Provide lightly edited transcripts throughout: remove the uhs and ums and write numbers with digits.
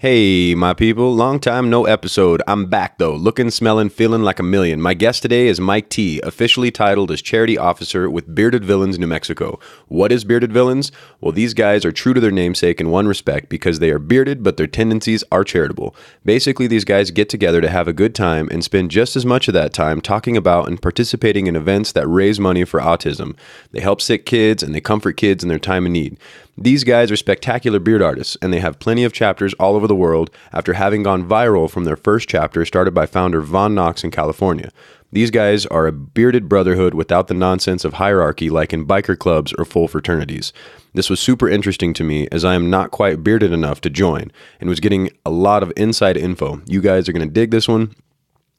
Hey, my people, long time no episode. I'm back though, looking, smelling, feeling like a million. My guest today is Mike T, officially titled as Charity Officer with Bearded Villains, New Mexico. What is Bearded Villains? Well, these guys are true to their namesake in one respect because they are bearded, but their tendencies are charitable. Basically, these guys get together to have a good time and spend just as much of that time talking about and participating in events that raise money for autism. They help sick kids and they comfort kids in their time of need. These guys are spectacular beard artists, and they have plenty of chapters all over the world after having gone viral from their first chapter started by founder Von Knox in California. These guys are a bearded brotherhood without the nonsense of hierarchy like in biker clubs or full fraternities. This was super interesting to me as I am not quite bearded enough to join and was getting a lot of inside info. You guys are going to dig this one.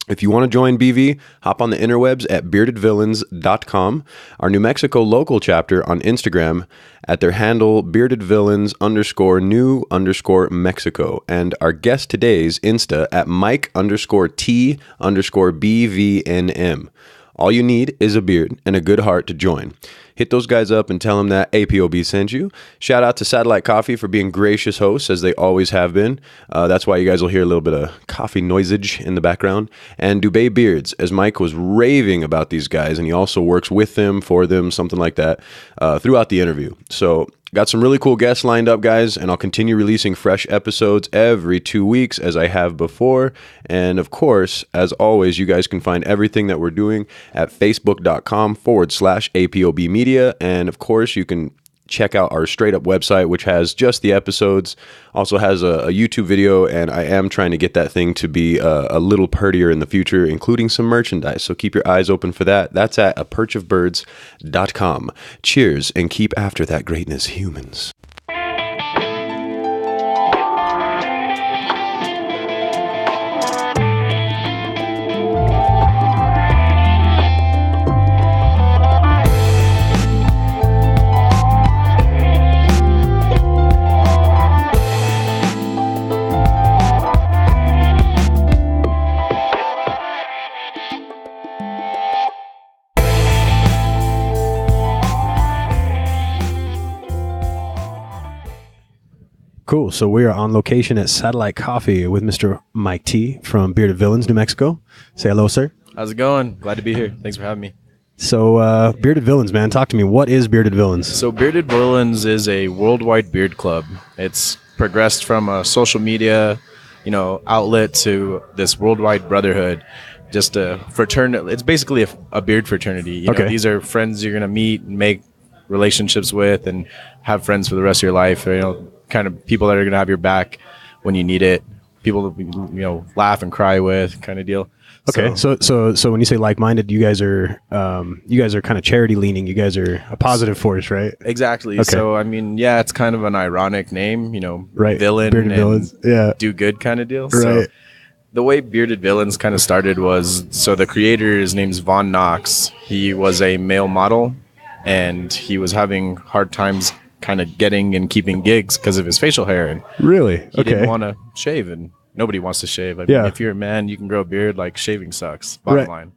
If you want to join BV, hop on the interwebs at beardedvillains.com. Our New Mexico local chapter on Instagram at their handle beardedvillains_new_Mexico. And our guest today's Insta at Mike_T_BVNM. All you need is a beard and a good heart to join. Hit those guys up and tell them that APOB sent you. Shout out to Satellite Coffee for being gracious hosts, as they always have been. That's why you guys will hear a little bit of coffee noisage in the background. And Dubé Beards, as Mike was raving about these guys, and he also works with them, for them, something like that, throughout the interview. So got some really cool guests lined up, guys, and I'll continue releasing fresh episodes every 2 weeks as I have before. And of course, as always, you guys can find everything that we're doing at facebook.com/APOB media. And of course, you can check out our straight up website, which has just the episodes, also has a YouTube video, and I am trying to get that thing to be a little prettier in the future, including some merchandise. So keep your eyes open for that. That's at aperchofbirds.com. Cheers, and keep after that greatness, humans. Cool. So we are on location at Satellite Coffee with Mr. Mike T from Bearded Villains, New Mexico. Say hello, sir. How's it going? Glad to be here. Thanks for having me. So Bearded Villains, man, talk to me. What is Bearded Villains? So Bearded Villains is a worldwide beard club. It's progressed from a social media, outlet to this worldwide brotherhood. Just a fraternity. It's basically a beard fraternity. Okay. These are friends you're going to meet and make relationships with and have friends for the rest of your life. Kind of people that are going to have your back when you need it, people to laugh and cry with, kind of deal. Okay, so when you say like-minded, you guys are kind of charity leaning. You guys are a positive force, right? Exactly. Okay. So it's kind of an ironic name, right? Villain Bearded and Villains, yeah, do good kind of deal. Right. So the way Bearded Villains kind of started was, the creator, his name's Von Knox. He was a male model, and he was having hard times kind of getting and keeping gigs because of his facial hair, and really he didn't want to shave, and nobody wants to shave. I mean, if you're a man, you can grow a beard. Like, shaving sucks, bottom line.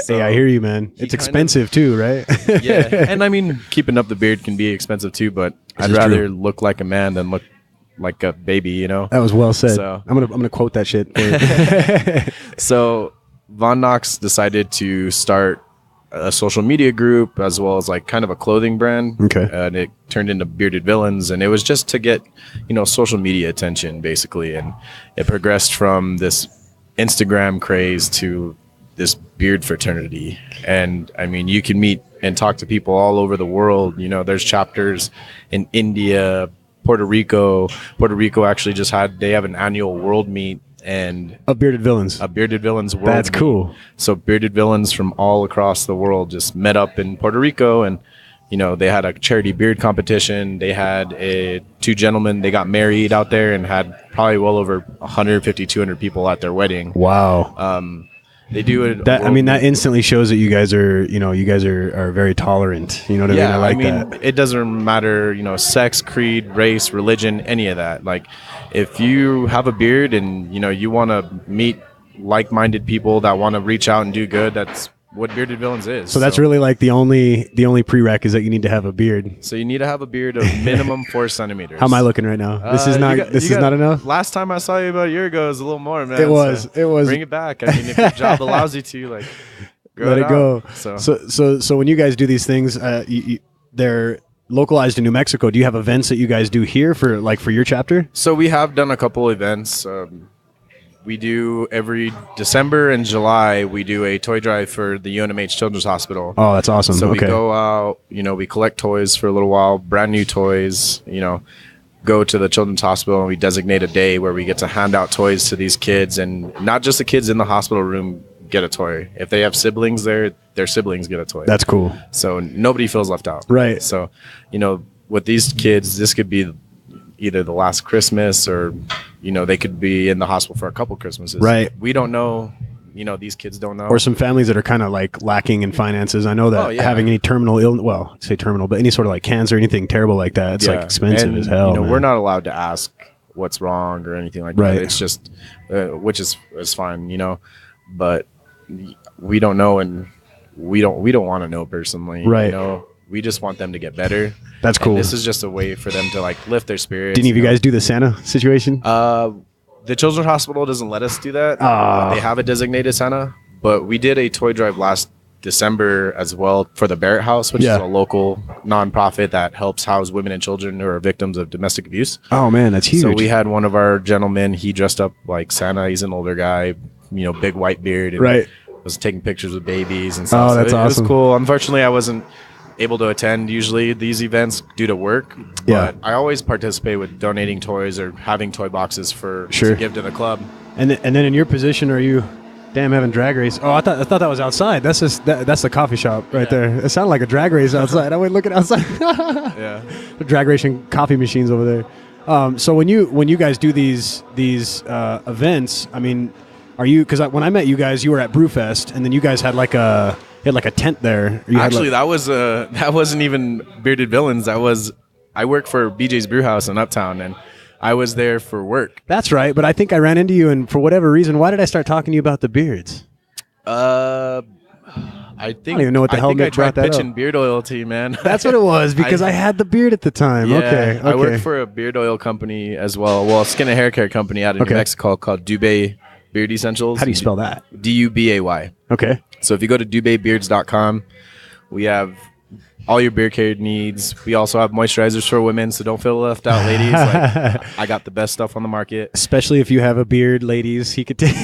So hey, I hear you, man. It's expensive too, right? Yeah, and keeping up the beard can be expensive too, but I'd rather look like a man than look like a baby, That was well said. So I'm gonna quote that shit. So Von Knox decided to start a social media group as well as kind of a clothing brand. Okay. And it turned into Bearded Villains, and it was just to get, social media attention basically. And it progressed from this Instagram craze to this beard fraternity. And you can meet and talk to people all over the world. There's chapters in India, Puerto Rico. Puerto Rico actually they have an annual world meet. And a Bearded Villains world. That's cool. So Bearded Villains from all across the world just met up in Puerto Rico, and they had a charity beard competition. They had two gentlemen, they got married out there and had probably well over 150, 200 people at their wedding. Wow. They do it. That instantly shows that you guys are very tolerant. You know what I mean? I like that. It doesn't matter, sex, creed, race, religion, any of that. Like, if you have a beard and you want to meet like-minded people that want to reach out and do good, that's what Bearded Villains is. So that's really like the only prereq is that you need to have a beard. So you need to have a beard of minimum 4 centimeters. How am I looking right now? This is not. This is not enough. Last time I saw you about a year ago, it was a little more, man. It was. Bring it back. I mean, if your job allows you to, like, let it go. So when you guys do these things, they're localized in New Mexico. Do you have events that you guys do here for your chapter? So we have done a couple events. We do every December and July, we do a toy drive for the UNMH Children's Hospital. Oh, that's awesome. So we go out, we collect toys for a little while, brand new toys, go to the Children's Hospital, and we designate a day where we get to hand out toys to these kids, and not just the kids in the hospital room get a toy. If they have siblings there, their siblings get a toy. That's cool. So nobody feels left out. Right. So, with these kids, this could be either the last Christmas or, they could be in the hospital for a couple Christmases. Right. We don't know. These kids don't know. Or some families that are kind of like lacking in finances. I know that having any terminal illness, well, I'd say terminal, but any sort of like cancer or anything terrible like that, it's like expensive as hell. We're not allowed to ask what's wrong or anything like that. It's just, which is fine, but we don't know, and we don't want to know personally. Right. We just want them to get better. That's cool. And this is just a way for them to like lift their spirits. Didn't you guys do the Santa situation? The Children's Hospital doesn't let us do that. They have a designated Santa, but we did a toy drive last December as well for the Barrett House, which is a local nonprofit that helps house women and children who are victims of domestic abuse. Oh man, that's huge. So we had one of our gentlemen, he dressed up like Santa. He's an older guy, big white beard, and was taking pictures with babies and stuff. Oh, that's awesome. It was cool. Unfortunately, I wasn't able to attend usually these events due to work, but I always participate with donating toys or having toy boxes to give to the club. And then in your position, are you having drag race? Oh, I thought that was outside. That's just that's the coffee shop right there. It sounded like a drag race outside. I went looking outside. The drag racing coffee machines over there. So when you guys do these events, I mean, are you, because when I met you guys, you were at Brewfest, and then you guys had like a tent there. Actually, that wasn't even Bearded Villains. I work for BJ's Brewhouse in Uptown, and I was there for work. That's right, but I think I ran into you, and for whatever reason, why did I start talking to you about the beards? I don't even know what the hell I tried brought that pitching up. beard oil to you, man. That's what it was, because I had the beard at the time. Yeah, Okay. I work for a beard oil company as well. Well, skin and hair care company out of New Mexico called Dubay Beard Essentials. How do you spell that? Dubay. Okay. So if you go to dubaybeards.com, we have all your beard care needs. We also have moisturizers for women, so don't feel left out, ladies. I got the best stuff on the market. Especially if you have a beard, ladies. He could take.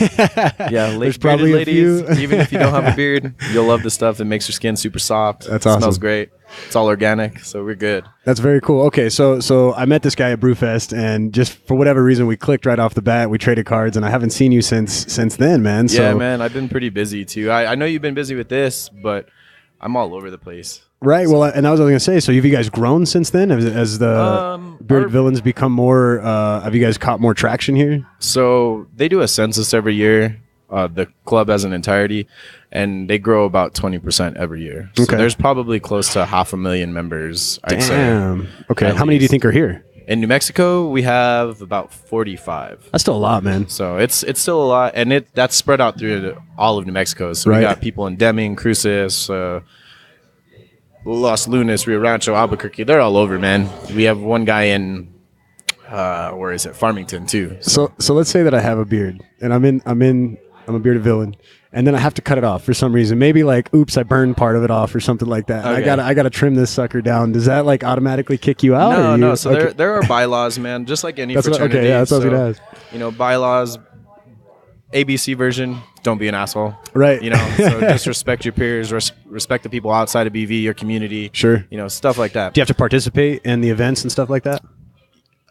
There's probably ladies. Even if you don't have a beard, you'll love the stuff. It makes your skin super soft. That's awesome. Smells great. It's all organic, so we're good. That's very cool. Okay, so I met this guy at Brewfest, and just for whatever reason, we clicked right off the bat. We traded cards, and I haven't seen you since then, man. Yeah, man, I've been pretty busy too. I know you've been busy with this, but I'm all over the place. Right. Well, and I was going to say, so have you guys grown since then? As the Bearded Villains become more, have you guys caught more traction here? So they do a census every year, the club as an entirety, and they grow about 20% every year. So there's probably close to 500,000 members, I'd say. Okay. How many do you think are here? In New Mexico, we have about 45. That's still a lot, man. So it's still a lot, and that's spread out through all of New Mexico. So we got people in Deming, Cruces, Los Lunas, Rio Rancho, Albuquerque. They're all over, man. We have one guy in Farmington too. So let's say that I have a beard, and I'm a bearded villain, and then I have to cut it off for some reason. Maybe like, oops, I burned part of it off or something like that. Okay. I gotta trim this sucker down. Does that like automatically kick you out? No. So there are bylaws, man. Just like any fraternity. That's what I was gonna ask. Bylaws. ABC version, don't be an asshole. Right. So just respect your peers, respect the people outside of BV, your community. Sure. Stuff like that. Do you have to participate in the events and stuff like that?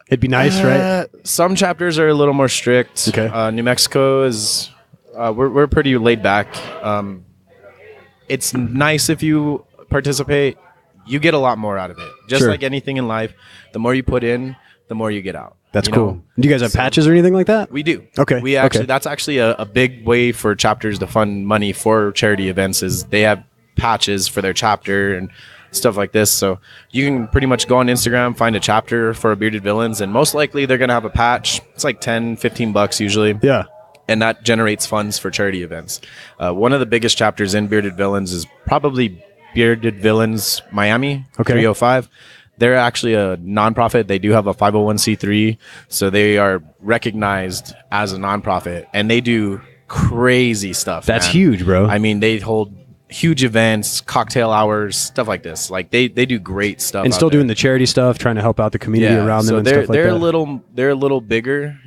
It'd be nice, right? Some chapters are a little more strict. Okay. New Mexico is, we're pretty laid back. It's nice if you participate. You get a lot more out of it. Just like anything in life, the more you put in, the more you get out. That's cool. Do you guys have patches or anything like that? We do. Okay. That's actually a big way for chapters to fund money for charity events is they have patches for their chapter and stuff like this. So you can pretty much go on Instagram, find a chapter for Bearded Villains, and most likely they're going to have a patch. It's like $10, $15 usually. Yeah. and that generates funds for charity events. One of the biggest chapters in Bearded Villains is probably Bearded Villains Miami, 305. They're actually a nonprofit. They do have a 501c3, so they are recognized as a nonprofit, and they do crazy stuff. That's man. huge, bro. I mean, they hold huge events, cocktail hours, stuff like this. Like they do great stuff, and still out there. doing the charity stuff, trying to help out the community around them and stuff like that. They're a little bigger.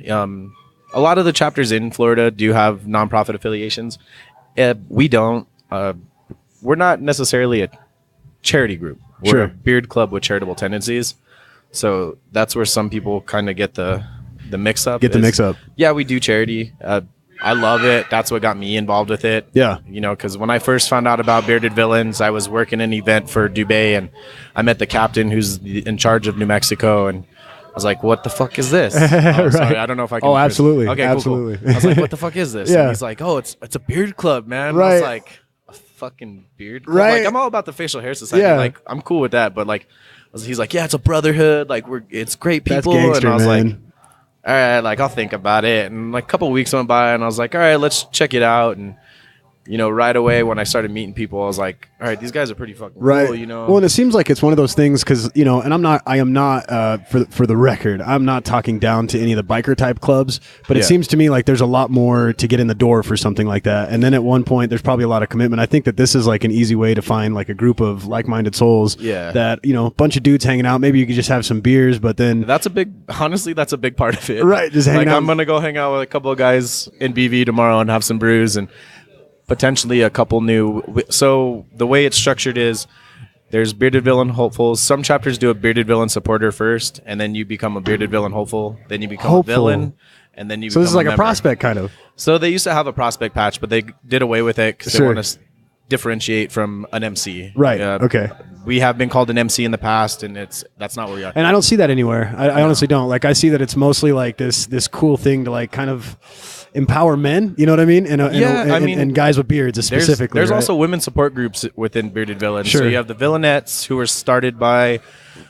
A lot of the chapters in Florida do have nonprofit affiliations. We don't. We're not necessarily a charity group. We're a beard club with charitable tendencies. So that's where some people kind of get the mix up. Yeah, we do charity. I love it. That's what got me involved with it. Yeah. You know, because when I first found out about Bearded Villains, I was working an event for Dubay, and I met the captain who's in charge of New Mexico, and I was like, what the fuck is this? Right. Sorry, I don't know if I can. Oh, absolutely. Okay, absolutely. Cool. I was like, what the fuck is this? Yeah. And he's like, oh, it's a beard club, man. Right. I was like, a fucking beard club? Right. Like, I'm all about the facial hair society. Yeah. Like, I'm cool with that, but like, he's like, yeah, it's a brotherhood. Like, it's great people. That's gangster, and I was man. like, all right, like I'll think about it. And like a couple of weeks went by, and I was like, all right, let's check it out. And you know, right away when I started meeting people, I was like, all right, these guys are pretty fucking cool, you know. Well, and it seems like it's one of those things because, you know, and I am not, for the record, I'm not talking down to any of the biker type clubs, but it seems to me like there's a lot more to get in the door for something like that. And then at one point, there's probably a lot of commitment. I think that this is like an easy way to find like a group of like-minded souls that, you know, a bunch of dudes hanging out. Maybe you could just have some beers, but then honestly, that's a big part of it. Right. Just hanging out. I'm going to go hang out with a couple of guys in BV tomorrow and have some brews and potentially a couple new. So the way it's structured is there's Bearded Villain hopefuls. Some chapters do a Bearded Villain supporter first, and then you become a Bearded Villain hopeful. Then you become a villain, and then you become this is like a member. prospect kind of. So they used to have a prospect patch, but they did away with it because they want to differentiate from an MC. Right. Okay. We have been called an MC in the past, and that's not where we are. And I don't see that anywhere. I honestly don't. Like, I see that it's mostly like this cool thing to like kind of empower men, you know what I mean? And guys with beards specifically. There's right? also women support groups within Bearded Villains. Sure. So you have the Villanettes, who were started by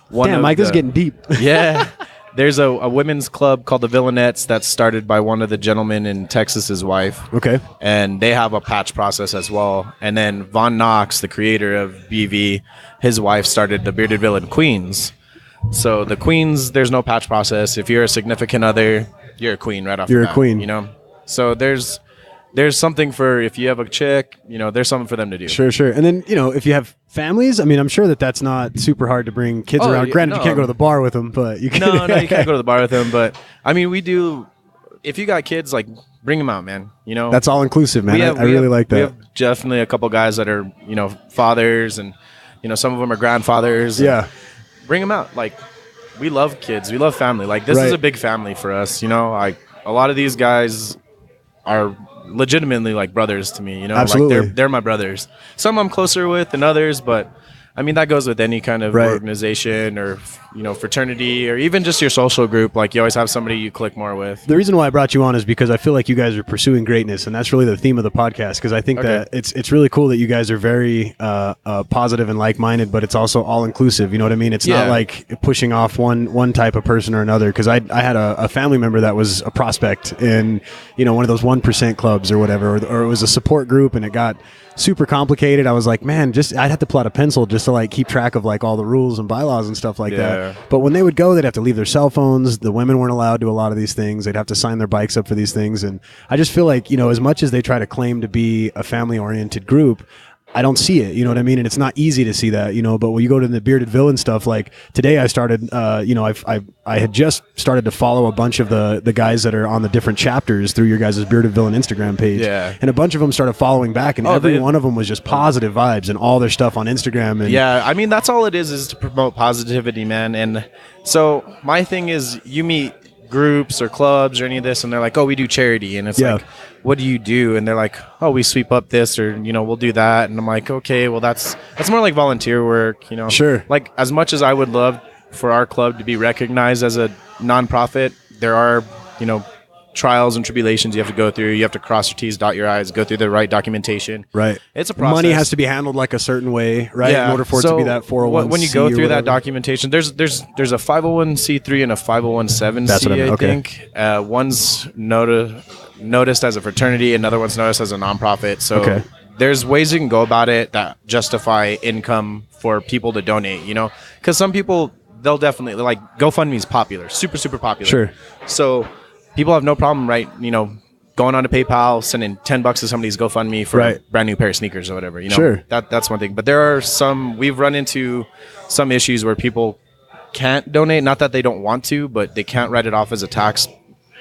one Damn, of Mike, the, this is getting deep. Yeah. There's a women's club called the Villanettes that's started by one of the gentlemen in Texas's wife. Okay. And they have a patch process as well. And then Von Knox, the creator of BV, his wife started the Bearded Villain Queens. So the Queens, there's no patch process. If you're a significant other, you're a queen right off the bat. You're a queen. You know? So there's something for if you have a chick, you know, there's something for them to do. Sure. And then, you know, if you have families, I mean, I'm sure that's not super hard to bring kids around. Granted, you can't go to the bar with them, but you can. No, you can't go to the bar with them. But I mean, we do. If you got kids, like, bring them out, man. You know, that's all inclusive, man. I really like that. We have definitely a couple guys that are, you know, fathers, and you know, some of them are grandfathers. Yeah, bring them out. Like, we love kids. We love family. Like, this is a big family for us. You know, like a lot of these guys are legitimately like brothers to me, you know. Absolutely. Like they're my brothers. Some I'm closer with than others, but I mean that goes with any kind of organization or, you know, fraternity or even just your social group. Like, you always have somebody you click more with. The reason why I brought you on is because I feel like you guys are pursuing greatness, and that's really the theme of the podcast. Because I think that it's really cool that you guys are very positive and like-minded, but it's also all-inclusive. You know what I mean? It's not like pushing off one type of person or another. Because I had a family member that was a prospect in, you know, one of those 1% clubs or whatever, or it was a support group, and it got super complicated. I was like, man, I'd have to pull out a pencil just to like keep track of like all the rules and bylaws and stuff like that. But when they would go, they'd have to leave their cell phones. The women weren't allowed to do a lot of these things. They'd have to sign their bikes up for these things. And I just feel like, you know, as much as they try to claim to be a family oriented group, I don't see it, you know what I mean? And it's not easy to see that, you know, but when you go to the Bearded Villain stuff, like today I started, you know, I had just started to follow a bunch of the guys that are on the different chapters through your guys' Bearded Villain Instagram page. Yeah. And a bunch of them started following back, and every one of them was just positive vibes and all their stuff on Instagram. And yeah, I mean, that's all it is to promote positivity, man. And so my thing is, you meet groups or clubs or any of this, and they're like, oh, we do charity. And it's like, what do you do? And they're like, oh, we sweep up this, or, you know, we'll do that. And I'm like, okay, well, that's more like volunteer work, you know. Sure. Like, as much as I would love for our club to be recognized as a nonprofit, there are, you know, trials and tribulations you have to go through. You have to cross your T's, dot your I's, go through the right documentation. Right. It's a process. Money has to be handled like a certain way, right? Yeah. In order for it to be that 401c. When you go through that documentation, there's a 501c3 and a 501c, I think. One's noticed as a fraternity, another one's noticed as a nonprofit. So Okay. there's ways you can go about it that justify income for people to donate, because some people, they'll definitely, like, GoFundMe is popular, super, super popular. Sure. So people have no problem, right, going on to PayPal, sending $10 to somebody's GoFundMe for a brand new pair of sneakers or whatever. Sure. That's one thing. But there are we've run into some issues where people can't donate, not that they don't want to, but they can't write it off as a tax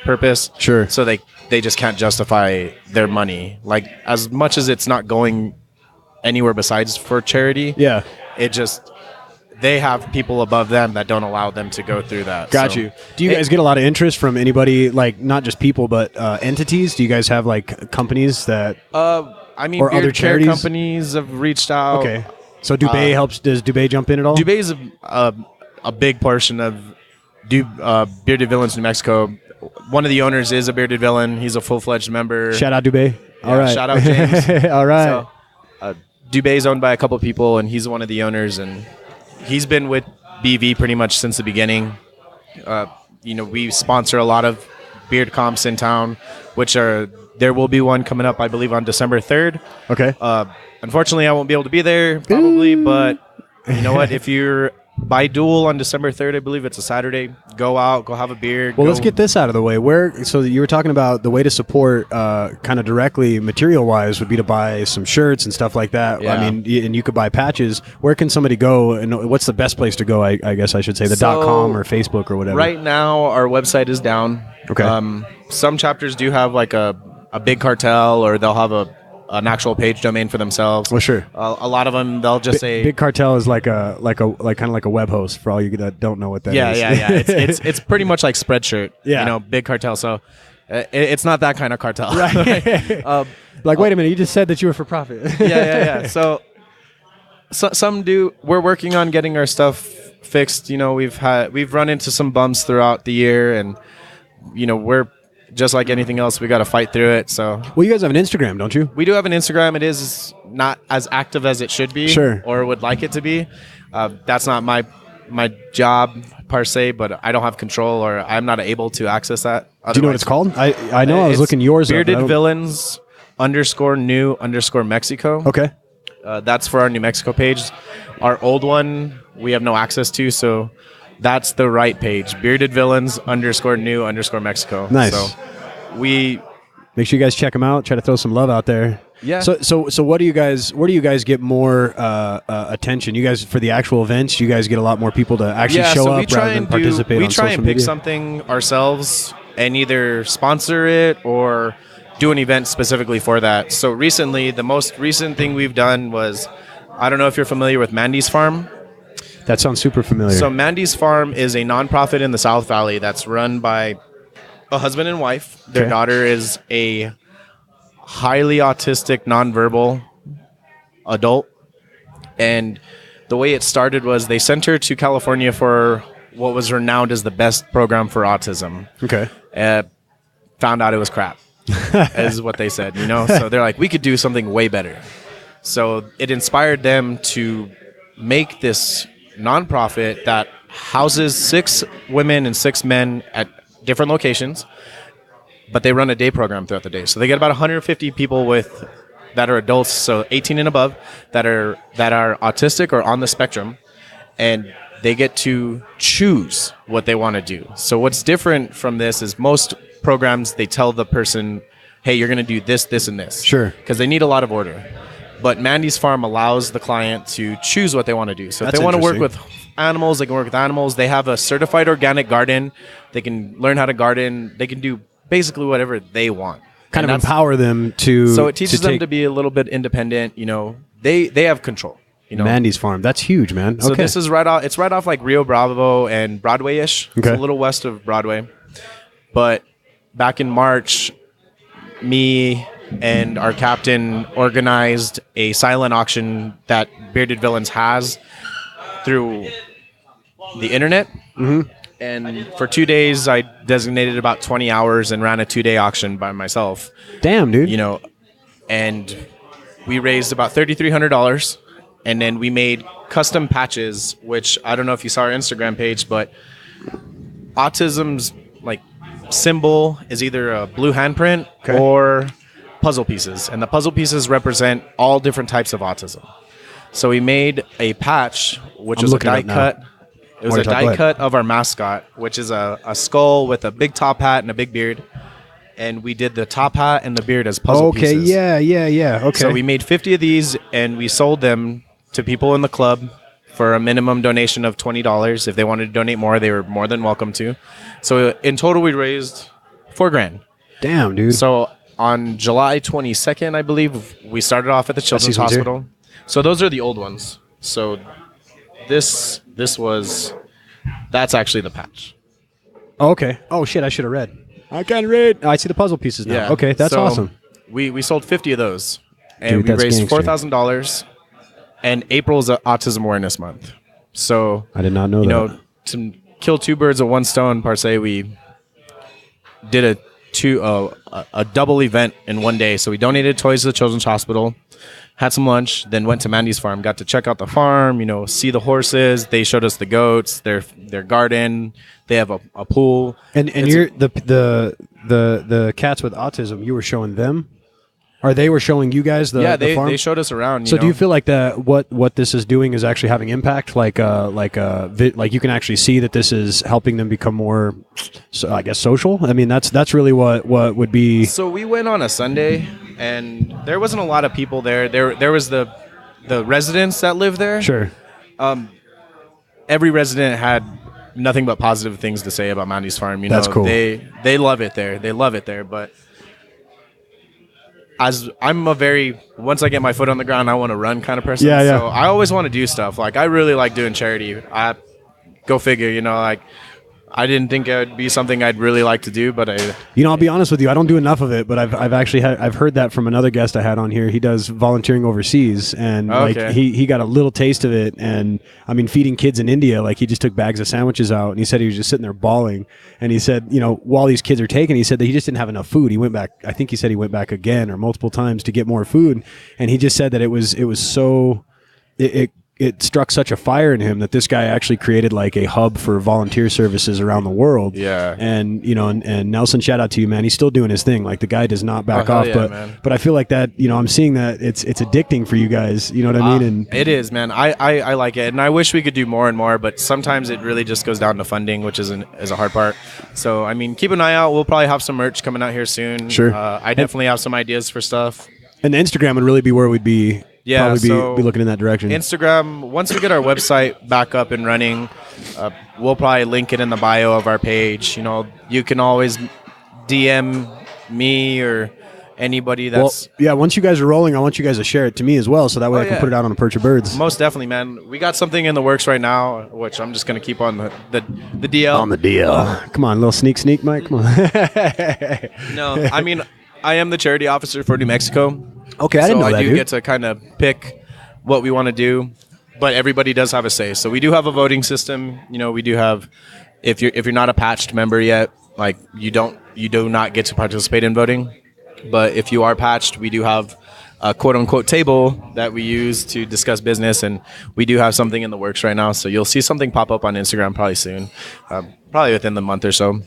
purpose. Sure. So they just can't justify their money. Like, as much as it's not going anywhere besides for charity. Yeah. They have people above them that don't allow them to go through that. Got you. Do you guys get a lot of interest from anybody, like not just people, but entities? Do you guys have like companies that? I mean, or beard other care charities? companies have reached out. Okay. So Dubé helps. Does Dubé jump in at all? Dubé is a big portion of Bearded Villains New Mexico. One of the owners is a Bearded Villain. He's a full-fledged member. Shout out Dubé. All right. Shout out James. All right. So, Dubé is owned by a couple people, and he's one of the owners, and he's been with BV pretty much since the beginning. We sponsor a lot of beard comps in town, there will be one coming up, I believe, on December 3rd. Okay. Unfortunately, I won't be able to be there, probably, but you know what? If you're by Duel on December 3rd, I believe it's a Saturday, go out, go have a beer. Well, let's get this out of the way. So you were talking about the way to support kind of directly material-wise would be to buy some shirts and stuff like that. Yeah. I mean, and you could buy patches. Where can somebody go, and what's the best place to go, I guess I should say, the .com or Facebook or whatever? Right now, our website is down. Okay. Some chapters do have like a big cartel, or they'll have an actual page domain for themselves. Well, sure. A lot of them, they'll just say Big Cartel is like kind of like a web host for all you that don't know what that is. Yeah. It's pretty much like Spreadshirt. Yeah. Big cartel. So it's not that kind of cartel. Right. Like, wait a minute, you just said that you were for profit. Yeah. So some do. We're working on getting our stuff fixed. We've run into some bumps throughout the year, and we're just like anything else, we got to fight through it. So, well, you guys have an Instagram, don't you? We do have an Instagram. It is not as active as it should be, Sure, or would like it to be. That's not my job per se, but I don't have control, or I'm not able to access that. Do you know what it's called? I know I was looking yours up. Bearded Villains _ Mexico. Okay. That's for our New Mexico page. Our old one we have no access to, so that's the right page. Bearded Villains _ Mexico. Nice. So we make sure you guys check them out. Try to throw some love out there. Yeah. So what do you guys? Where do you guys get more attention? You guys, for the actual events, you guys get a lot more people to actually show up rather than participate. We on try social and pick media? something ourselves and either sponsor it or do an event specifically for that. So recently, the most recent thing we've done was, I don't know if you're familiar with Mandy's Farm. That sounds super familiar. So Mandy's Farm is a nonprofit in the South Valley that's run by a husband and wife. Their daughter is a highly autistic, nonverbal adult. And the way it started was they sent her to California for what was renowned as the best program for autism. Okay. Found out it was crap, is what they said, So they're like, we could do something way better. So it inspired them to make this nonprofit that houses 6 women and 6 men at different locations, but they run a day program throughout the day. So they get about 150 people that are adults, so 18 and above, that are autistic or on the spectrum, and they get to choose what they want to do. So what's different from this is most programs, they tell the person, hey, you're going to do this, this, and this. Sure. Because they need a lot of order. But Mandy's Farm allows the client to choose what they want to do. So if That's they want to work interesting. with animals, they can work with animals. They have a certified organic garden. They can learn how to garden. They can do basically whatever they want. Kind of empower them to. So it teaches them to be a little bit independent. They have control. Mandy's Farm. That's huge, man. So okay. this is right off. It's right off like Rio Bravo and Broadway-ish. Okay. It's a little west of Broadway. But back in March, me and our captain organized a silent auction that Bearded Villains has through the internet. Mm-hmm. And for 2 days, I designated about 20 hours and ran a 2-day auction by myself. Damn, dude. And we raised about $3,300. And then we made custom patches, which I don't know if you saw our Instagram page, but autism's like symbol is either a blue handprint or puzzle pieces, and the puzzle pieces represent all different types of autism. So we made a patch, which was a die cut. It was a die cut of our mascot, which is a skull with a big top hat and a big beard. And we did the top hat and the beard as puzzle pieces. Okay, yeah. Okay. So we made 50 of these, and we sold them to people in the club for a minimum donation of $20. If they wanted to donate more, they were more than welcome to. So in total, we raised $4,000. Damn, dude. So on July 22nd, I believe, we started off at the Children's Hospital. So those are the old ones. So that's actually the patch. Oh, okay. Oh, shit, I should have read. I can't read. Oh, I see the puzzle pieces now. Yeah. Okay, that's awesome. We sold 50 of those, and we raised $4,000. And April is Autism Awareness Month. So I did not know that. To kill two birds with one stone, per se, we did a double event in one day. So we donated toys to the Children's Hospital, had some lunch, then went to Mandy's farm, got to check out the farm, see the horses. They showed us the goats, their garden. They have a pool. And you're the cats with autism, you were showing them? Or they were showing you guys the farm? They showed us around. So do you feel like that what this is doing is actually having impact? Like you can actually see that this is helping them become more, I guess, social? I mean, that's really what would be... So we went on a Sunday, and there wasn't a lot of people there. There was the residents that live there. Sure. Every resident had nothing but positive things to say about Mandy's farm. That's cool. They love it there. They love it there, but... As I'm once I get my foot on the ground, I want to run kind of person. Yeah. So I always want to do stuff. Like, I really like doing charity. Go figure, like, I didn't think it would be something I'd really like to do, but I'll be honest with you. I don't do enough of it, but I've heard that from another guest I had on here. He does volunteering overseas, and he got a little taste of it. And I mean, feeding kids in India, like, he just took bags of sandwiches out, and he said he was just sitting there bawling. And he said, while these kids are taking, he said that he just didn't have enough food. He went back. I think he said he went back again or multiple times to get more food. And he just said that it was so it struck such a fire in him that this guy actually created like a hub for volunteer services around the world. Yeah. And and Nelson, shout out to you, man. He's still doing his thing. Like, the guy does not back off. But I feel like that, I'm seeing that it's addicting for you guys. You know what I mean? And it is, man. I like it, and I wish we could do more and more. But sometimes it really just goes down to funding, which is a hard part. So I mean, keep an eye out. We'll probably have some merch coming out here soon. Sure. I definitely have some ideas for stuff. And the Instagram would really be where we'd be. Yeah, probably be looking in that direction. Instagram, once we get our website back up and running, we'll probably link it in the bio of our page. You can always DM me or anybody that's... Well, yeah, once you guys are rolling, I want you guys to share it to me as well, so that way I can put it out on a Perch of Birds. Most definitely, man. We got something in the works right now, which I'm just going to keep on the DL. On the DL. Come on, a little sneak, Mike. Come on. No, I mean, I am the charity officer for New Mexico. Okay, I didn't know that, I do dude. get to kind of pick what we want to do, but everybody does have a say. So we do have a voting system. We do have, if you're not a patched member yet, like, you do not get to participate in voting. But if you are patched, we do have a quote unquote table that we use to discuss business, and we do have something in the works right now. So you'll see something pop up on Instagram probably soon, probably within the month or so.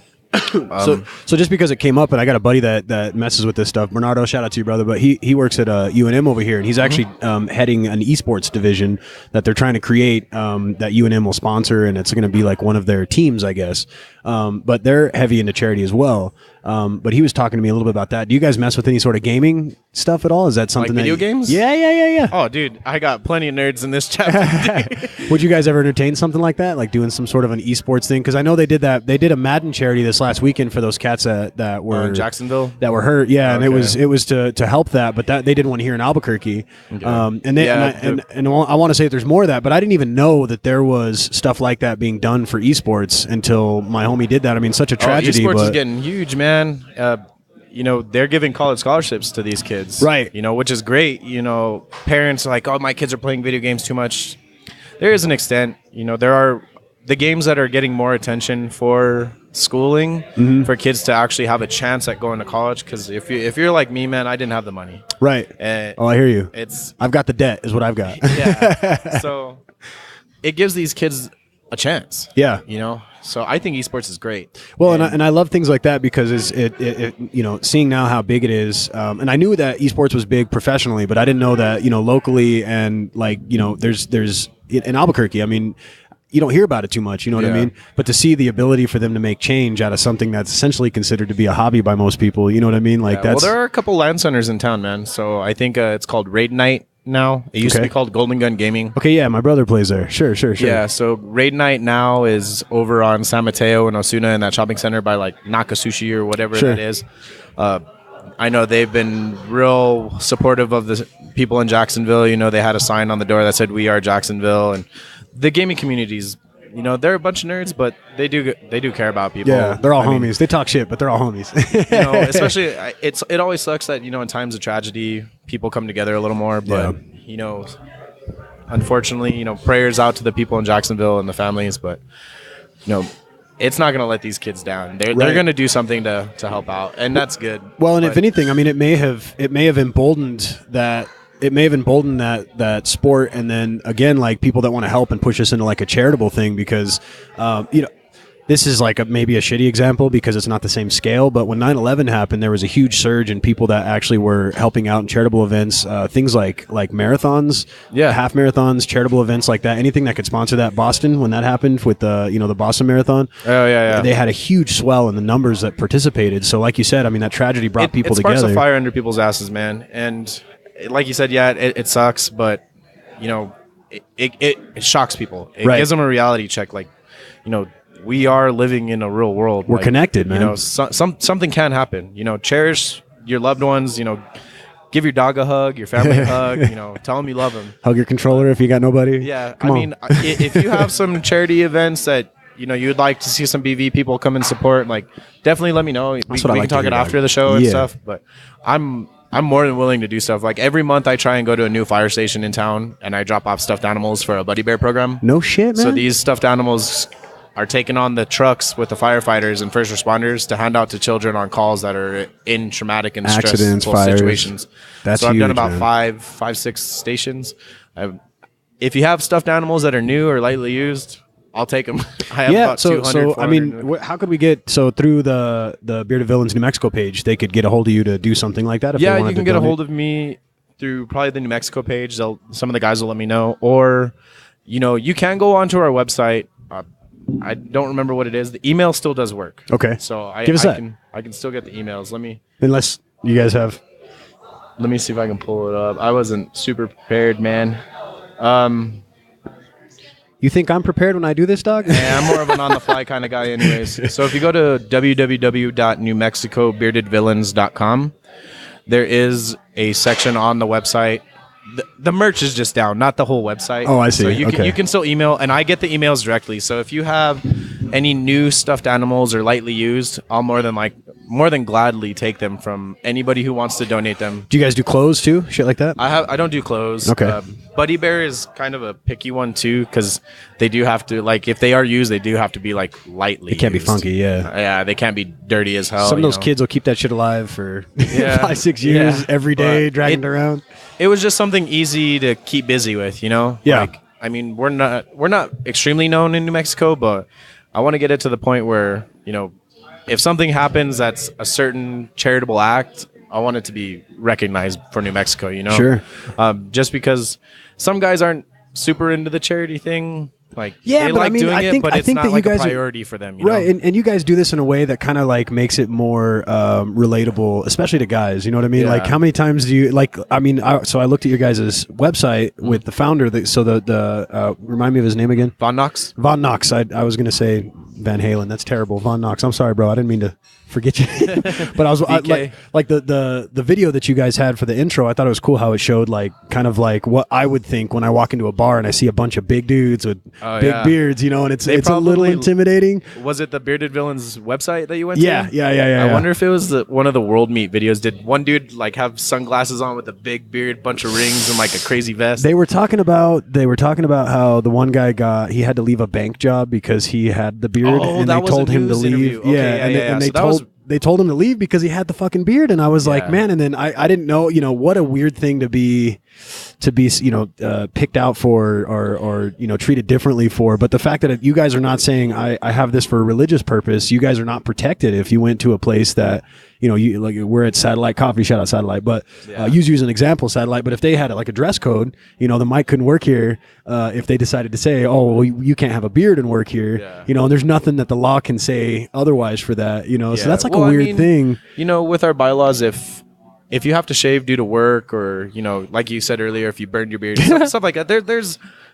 So just because it came up, and I got a buddy that messes with this stuff, Bernardo, shout out to you, brother, but he works at UNM over here, and he's actually heading an esports division that they're trying to create, that UNM will sponsor, and it's going to be like one of their teams, I guess. But they're heavy into charity as well. But he was talking to me a little bit about that. Do you guys mess with any sort of gaming stuff at all? Is that something like video games? Yeah. Oh, dude, I got plenty of nerds in this chat. Would you guys ever entertain something like that, like doing some sort of an esports thing? Because I know they did that. They did a Madden charity this last weekend for those cats that were in Jacksonville, that were hurt. Yeah, and it was to help that, but that they did one here in Albuquerque. Okay. And I want to say that there's more of that, but I didn't even know that there was stuff like that being done for esports until my homie did that. I mean, such a tragedy. Esports is getting huge, man. They're giving college scholarships to these kids, right? Which is great. Parents are like, oh, my kids are playing video games too much. There is an extent. There are the games that are getting more attention for schooling, for kids to actually have a chance at going to college. Because if you're like me, man, I didn't have the money. Right. I hear you. I've got the debt, is what I've got. Yeah. So it gives these kids a chance. Yeah. So I think esports is great. Well, and I love things like that because it you know, seeing now how big it is, and I knew that esports was big professionally, but I didn't know that, you know, locally and like, you know, there's in Albuquerque. I mean, you don't hear about it too much, you know what I mean? But to see the ability for them to make change out of something that's essentially considered to be a hobby by most people, you know what I mean? Like that's. Well, there are a couple LAN centers in town, man. So I think it's called Raid Night now. It used to be called Golden Gun Gaming. Okay, yeah, my brother plays there. Sure. Yeah, so Raid Night now is over on San Mateo and Osuna in that shopping center by like Nakasushi or whatever that is. I know they've been real supportive of the people in Jacksonville. You know, they had a sign on the door that said "We are Jacksonville," and the gaming communities. You know, they're a bunch of nerds, but they do care about people. Yeah, they're all homies. They talk shit, but they're all homies. You know, especially it always sucks that, you know, in times of tragedy, people come together a little more. But you know, unfortunately, you know, prayers out to the people in Jacksonville and the families. But you know, it's not going to let these kids down. They're going to do something to help out, and that's good. Well, and if anything, I mean, it may have emboldened that. It may have emboldened that sport, and then again, like people that want to help and push us into like a charitable thing, because you know, this is like maybe a shitty example because it's not the same scale. But when 9/11 happened, there was a huge surge in people that actually were helping out in charitable events, things like marathons, half marathons, charitable events like that. Anything that could sponsor that. Boston, when that happened with the the Boston Marathon, they had a huge swell in the numbers that participated. So, like you said, I mean, that tragedy brought people together. It sparks a fire under people's asses, man, and. Like you said, it sucks, but you know, it shocks people. It gives them a reality check. Like, you know, we are living in a real world. We're connected, man. You know, something can happen. You know, cherish your loved ones. You know, give your dog a hug, your family a hug. You know, tell them you love them. Hug your controller if you got nobody. Yeah, I mean, if you have some charity events that you know you'd like to see some BV people come and support, like definitely let me know. We can talk it after the show and stuff. But I'm more than willing to do stuff. Like every month I try and go to a new fire station in town and I drop off stuffed animals for a Buddy Bear program. No shit, man. So these stuffed animals are taken on the trucks with the firefighters and first responders to hand out to children on calls that are in traumatic and stressful situations. That's so I've done huge, about man. 6 stations. If you have stuffed animals that are new or lightly used, I'll take them. I have about 200, so I mean, how could we get through the Bearded Villains New Mexico page? They could get a hold of you to do something like that. If they wanted you can get a hold of me through probably the New Mexico page. Some of the guys will let me know, or you know, you can go onto our website. I don't remember what it is. The email still does work. Okay, so I can still get the emails. Unless you guys have. Let me see if I can pull it up. I wasn't super prepared, man. You think I'm prepared when I do this, dog? Yeah, I'm more of an on-the-fly kind of guy anyways. So if you go to www.newmexicobeardedvillains.com, there is a section on the website. The merch is just down, not the whole website. Oh, I see. So you can still email, and I get the emails directly. So if you have any new stuffed animals or lightly used, I'll more than gladly take them from anybody who wants to donate them. Do you guys do clothes too? Shit like that? I don't do clothes. Okay. Buddy Bear is kind of a picky one too, because they do have to, like, if they are used, they do have to be like lightly. It can't be used. funky, yeah. Yeah, they can't be dirty as hell. Some of those kids will keep that shit alive for 5-6 years every day, dragging it around. It was just something easy to keep busy with, you know. Yeah. Like, I mean, we're not extremely known in New Mexico, but I want to get it to the point where, you know, if something happens that's a certain charitable act, I want it to be recognized for New Mexico, you know? Sure. Just because some guys aren't super into the charity thing. Like, yeah, they but like I mean, doing I it, think, but I it's think not that like you guys a priority for them, you right? know? And you guys do this in a way that kind of like makes it more relatable, especially to guys. You know what I mean? Yeah. Like, how many times do you like? I mean, so I looked at your guys' website with the founder. Remind me of his name again. Von Knox. Von Knox. I was gonna say Van Halen. That's terrible. Von Knox. I'm sorry, bro. I didn't mean to forget you. But like the video that you guys had for the intro. I thought it was cool how it showed like kind of like what I would think when I walk into a bar and I see a bunch of big dudes with big beards, you know, and it's a little intimidating. Was it the Bearded Villains website that you went to? Yeah. I wonder if it was one of the World Meet videos. Did one dude like have sunglasses on with a big beard, bunch of rings, and like a crazy vest? They were talking about how the one guy he had to leave a bank job because he had the beard, and they told him to leave. Okay, and they they told him to leave because he had the fucking beard, and I was like, man. And then I didn't know, what a weird thing to be picked out for or treated differently for. But the fact that you guys are not saying I have this for a religious purpose, you guys are not protected if you went to a place that you like. We're at Satellite Coffee, shout out Satellite, but use an example, Satellite. But if they had like a dress code, the mic couldn't work here. If they decided to say, oh, well, you can't have a beard and work here, and there's nothing that the law can say otherwise for that, so that's like a weird thing. With our bylaws, if you have to shave due to work, or like you said earlier, if you burned your beard, stuff like that,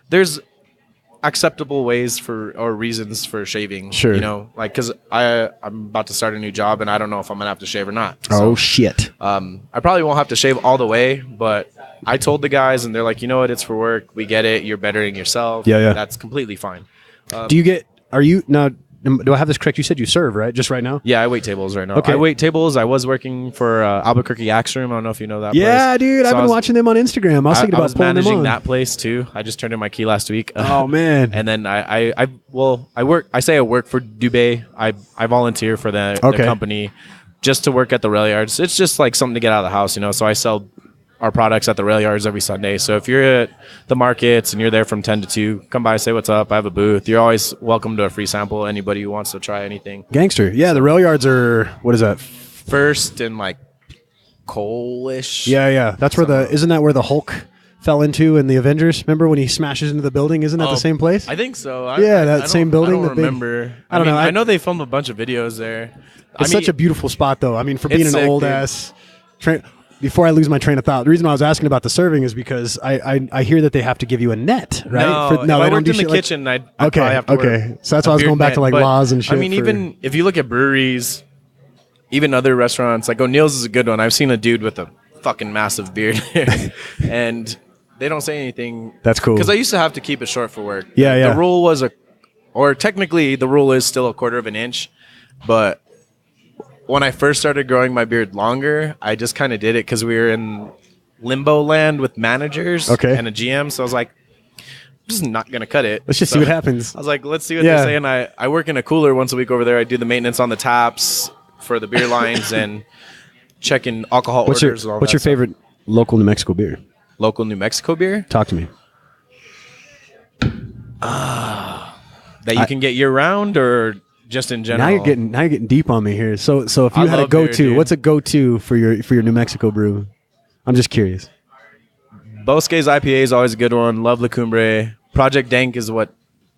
there's acceptable ways or reasons for shaving. Sure. Because I'm about to start a new job, and I don't know if I'm gonna have to shave or not. So, oh shit. I probably won't have to shave all the way, but I told the guys, and they're like, it's for work. We get it. You're bettering yourself. Yeah. That's completely fine. Do I have this correct? You said you serve, right? Just right now? Yeah, I wait tables right now. Okay. I wait tables. I was working for Albuquerque Axe Room. I don't know if you know that place. Yeah, dude. So I've been watching them on Instagram. I was thinking about pulling them on. managing that place too. I just turned in my key last week. Oh, man. And then I work for Dubé. I volunteer for the company just to work at the rail yards. It's just like something to get out of the house, So I sell our products at the rail yards every Sunday. So if you're at the markets and you're there from 10 to 2, come by, say what's up. I have a booth. You're always welcome to a free sample. Anybody who wants to try anything. Gangster. Yeah, the rail yards are, what is that? First and like coalish. Yeah. That's isn't that where the Hulk fell into in the Avengers? Remember when he smashes into the building? Isn't that the same place? I think so. That same building. I don't remember. I don't know. I know they filmed a bunch of videos there. It's such a beautiful spot, though. I mean, for being an old ass train. Before I lose my train of thought, the reason why I was asking about the serving is because I hear that they have to give you a net, right? No, if I worked in the kitchen, I'd probably have to wear So that's why I was going back to like laws and shit. I mean, even if you look at breweries, even other restaurants, like O'Neill's is a good one. I've seen a dude with a fucking massive beard and they don't say anything. That's cool. Because I used to have to keep it short for work. Yeah. The rule was technically the rule is still 1/4 of an inch, but when I first started growing my beard longer, I just kind of did it because we were in limbo land with managers and a GM. So I was like, I'm just not going to cut it. Let's just see what happens. I was like, let's see what they say. And I work in a cooler once a week over there. I do the maintenance on the taps for the beer lines and checking alcohol orders. What's your favorite local New Mexico beer? Local New Mexico beer? Talk to me. That you can get year round or... just in general. Now you're getting deep on me here. So if you had a go-to, what's a go-to for your New Mexico brew? I'm just curious. Bosque's IPA is always a good one. Love La Cumbre. Project Dank is what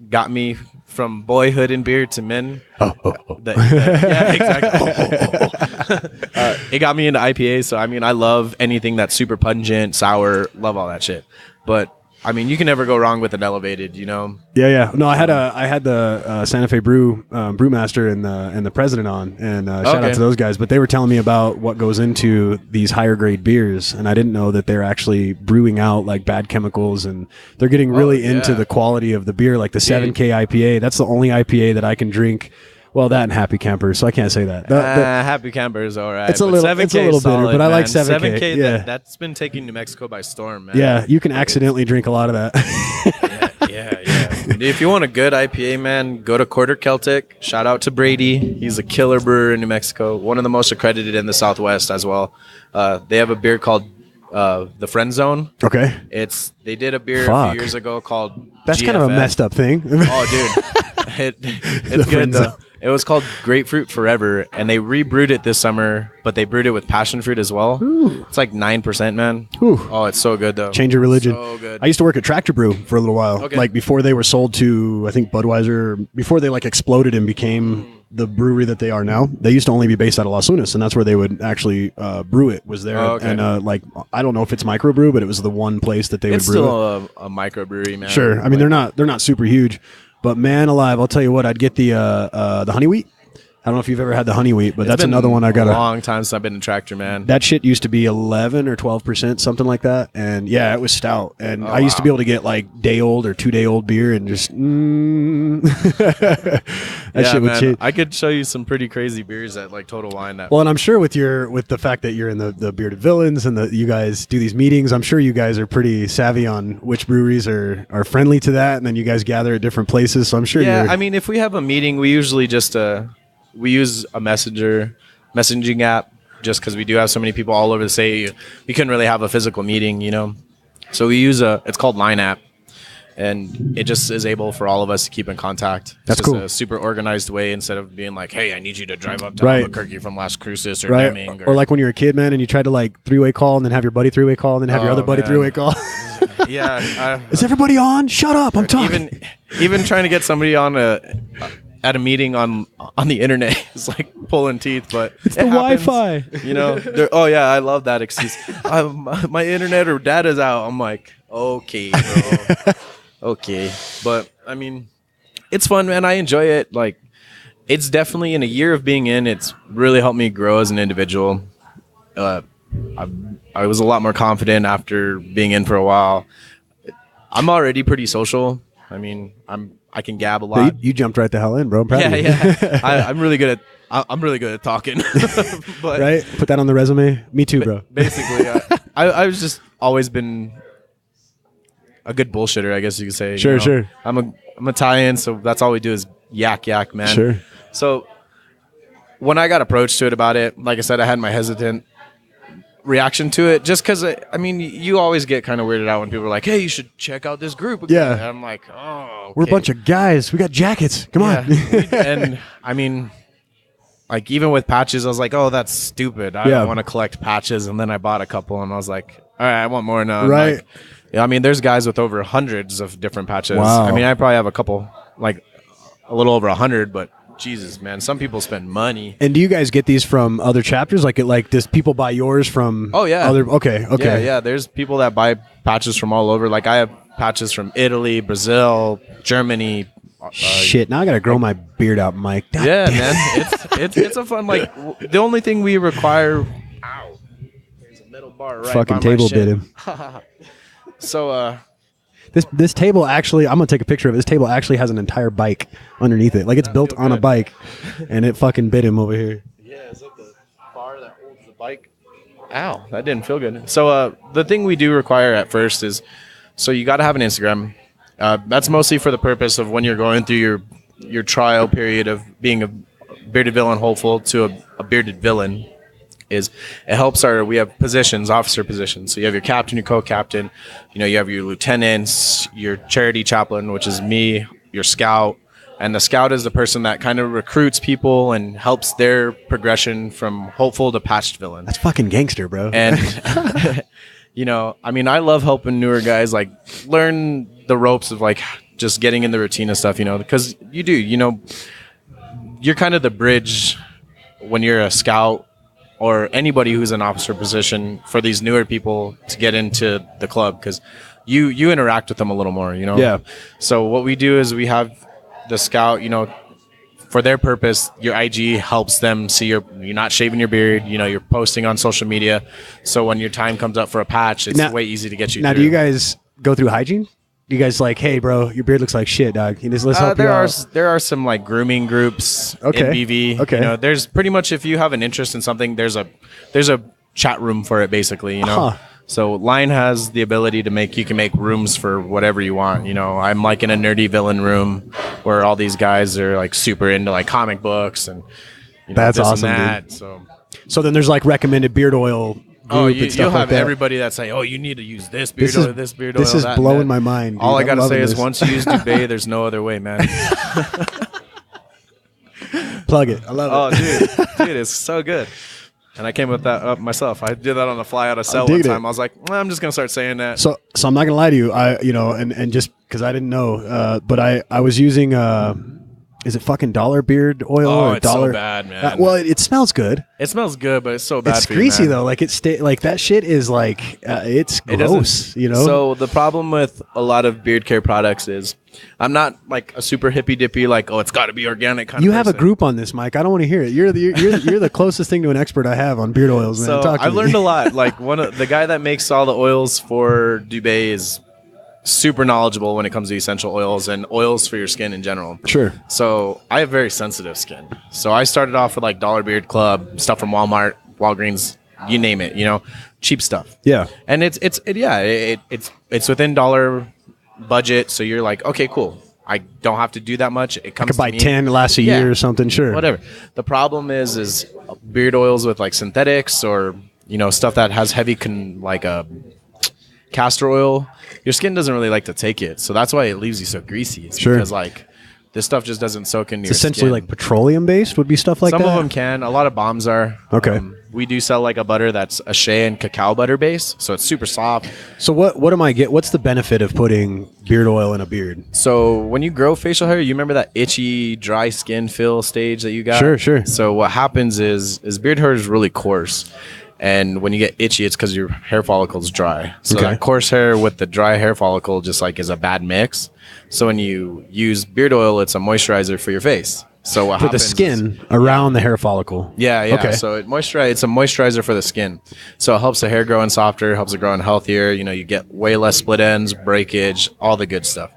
got me from boyhood in beer to men. Yeah, exactly. It got me into IPA. So I mean, I love anything that's super pungent, sour. Love all that shit. But I mean, you can never go wrong with an elevated, Yeah. No, I had the Santa Fe brewmaster and the president on, and shout out to those guys. But they were telling me about what goes into these higher grade beers, and I didn't know that they're actually brewing out like bad chemicals, and they're getting really into the quality of the beer, like the 7K IPA. That's the only IPA that I can drink. Well, that and Happy Camper, so I can't say that. Happy Camper is all right. It's a little bitter, but I like 7K. 7K, yeah. That's been taking New Mexico by storm, man. Yeah, you can accidentally drink a lot of that. Yeah. If you want a good IPA, man, go to Quarter Celtic. Shout out to Brady. He's a killer brewer in New Mexico. One of the most accredited in the Southwest as well. They have a beer called the Friend Zone. Okay. They did a beer a few years ago called That's GFF. kind of a messed up thing. Oh, dude. It's good, though. It was called Grapefruit Forever, and they rebrewed it this summer, but they brewed it with passion fruit as well. Ooh. It's like 9%, man. Ooh. Oh, it's so good, though. Change your religion. So good. I used to work at Tractor Brew for a little while. Okay. Like before they were sold to, I think, Budweiser, before they like exploded and became the brewery that they are now. They used to only be based out of Las Lunas, and that's where they would actually brew it, was there. And like, I don't know if it's microbrew, but it was the one place that they would brew it. It's still a microbrewery, man. Sure. I mean, they're not super huge. But man alive, I'll tell you what, I'd get the honey wheat. I don't know if you've ever had the honey wheat, but that's another one I got. A long time since I've been in Tractor, man. That shit used to be 11 or 12%, something like that, and yeah, it was stout. And I used to be able to get like day old or 2 day old beer and just that shit would change. I could show you some pretty crazy beers at like Total Wine. Well, and I'm sure with the fact that you're in the Bearded Villains and you guys do these meetings, I'm sure you guys are pretty savvy on which breweries are friendly to that, and then you guys gather at different places. So I'm sure. Yeah, I mean, if we have a meeting, we usually just we use a messenger. messaging app, just because we do have so many people all over the state. We couldn't really have a physical meeting, So we use it's called Line app, and it just is able for all of us to keep in contact. That's just cool. a super organized way instead of being like, hey, I need you to drive up to Right. Albuquerque from Las Cruces or Right. Deming. Or like when you're a kid, man, and you try to like three-way call and then have your buddy three-way call and then have your Oh, other buddy man. three-way call. Yeah. Is everybody on? Shut up. I'm talking. Even trying to get somebody on at a meeting on the internet is like pulling teeth, but It's the happens. Wi-Fi. Oh yeah, I love that excuse. My internet or data's out. I'm like, okay, bro. Okay. But I mean, it's fun, man. I enjoy it. Like, it's definitely, in a year of being in, it's really helped me grow as an individual. I was a lot more confident after being in for a while. I'm already pretty social. I mean, I can gab a lot. You jumped right the hell in, bro. I'm proud of you. Yeah. I'm really good at talking. But Right? Put that on the resume. Me too, bro. basically, I was just always been a good bullshitter, I guess you could say. Sure, sure. I'm Italian, so that's all we do is yak, man. Sure. So when I got approached to it about it, like I said, I had my hesitant reaction to it, just because I mean, you always get kind of weirded out when people are like, hey, you should check out this group again. Yeah. And I'm like, oh, okay. We're a bunch of guys. We got jackets. Come on. And I mean, like, even with patches, I was like, oh, that's stupid. I Yeah. don't want to collect patches. And then I bought a couple and I was like, all right, I want more now. And Right. like, yeah, I mean, there's guys with over hundreds of different patches. Wow. I mean, I probably have a couple, like a little over 100, but Jesus, man, some people spend money. And do you guys get these from other chapters? Like does people buy yours from Oh, yeah. other Okay. Yeah. There's people that buy patches from all over. Like, I have patches from Italy, Brazil, Germany. Shit, now I gotta grow my beard out, Mike. God Yeah, damn. man, it's a fun, like, the only thing we require. Ow, there's a middle bar right Fucking by my table shin. bit him. So This table actually, I'm gonna take a picture of it. This table actually has an entire bike underneath it. Like, it's built on a good. bike, and it fucking bit him over here. yeah, is that the bar that holds the bike? Ow, that didn't feel good. So the thing we do require at first is, so you got to have an Instagram. That's mostly for the purpose of when you're going through your trial period of being a bearded villain hopeful to a bearded villain. Is it helps we have positions, officer positions. So you have your captain, your co-captain, you have your lieutenants, your charity chaplain, which is me, your scout. And the scout is the person that kind of recruits people and helps their progression from hopeful to patched villain. That's fucking gangster, bro. And, I mean, I love helping newer guys, like, learn the ropes of, like, just getting in the routine of stuff, because you do, you're kind of the bridge when you're a scout or anybody who's in officer position for these newer people to get into the club, because you interact with them a little more, Yeah. So what we do is we have the scout, for their purpose, your IG helps them see you're not shaving your beard, you're posting on social media. So when your time comes up for a patch, it's Now- way easy to get you Now, through. do you guys go through hygiene? Do you guys like, hey, bro, your beard looks like shit, dog? Let's help you out. There are some, like, grooming groups Okay. in BV. Okay. There's pretty much, if you have an interest in something, there's a chat room for it, basically. Huh. So Line has the ability to you can make rooms for whatever you want. I'm like in a nerdy villain room where all these guys are, like, super into, like, comic books and That's this awesome, and that. dude. So then there's like recommended beard oil group and stuff you'll like have that. everybody that's saying, oh, you need to use this beard This is- oil, this beard oil. this is that and blowing that. my mind, dude. All I I'm gotta loving say is this. once you use Dubé, there's no other way, man. Plug it. I love it. dude, it's so good. And I came with that up myself. I did that on the fly out of cell one digging time. it. I was like, I'm just gonna start saying that. So I'm not gonna lie to you. And just because I didn't know, but I was using is it fucking dollar beard oil Oh, or it's so dollar? bad, man. Well, it smells good. It smells good, but it's so bad. It's for you, greasy man. though. Like like that shit is like it's It doesn't- gross. So the problem with a lot of beard care products is, I'm not like a super hippy dippy, like, oh, it's got to be organic kind you of have a person. group on this, Mike. I don't want to hear it. You're the closest thing to an expert I have on beard oils, man. So Talk to I've me. learned a lot. Like, one of the guy that makes all the oils for Dubé is super knowledgeable when it comes to essential oils and oils for your skin in general. Sure. So I have very sensitive skin. So I started off with, like, Dollar Beard Club stuff from Walmart, Walgreens, you name it. Cheap stuff. Yeah. And it's within dollar budget. So you're like, okay, cool. I don't have to do that much. It comes I could buy to me. 10, lasts a year or something. Sure. Whatever. The problem is beard oils with like synthetics or stuff that has heavy castor oil. Your skin doesn't really like to take it, so that's why it leaves you so greasy. It's because like this stuff just doesn't soak into your skin. Essentially like petroleum based would be stuff like that. Some of them can. A lot of bombs are. Okay. We do sell like a butter that's a shea and cacao butter base, so it's super soft. So what am I get? What's the benefit of putting beard oil in a beard? So when you grow facial hair, you remember that itchy, dry skin fill stage that you got? Sure. So what happens is beard hair is really coarse. And when you get itchy, it's because your hair follicle is dry. So that coarse hair with the dry hair follicle just like is a bad mix. So when you use beard oil, it's a moisturizer for your face. So what for the skin around the hair follicle. Yeah. Okay. So it's a moisturizer for the skin. So it helps the hair grow in softer, helps it grow in healthier. You get way less split ends, breakage, all the good stuff.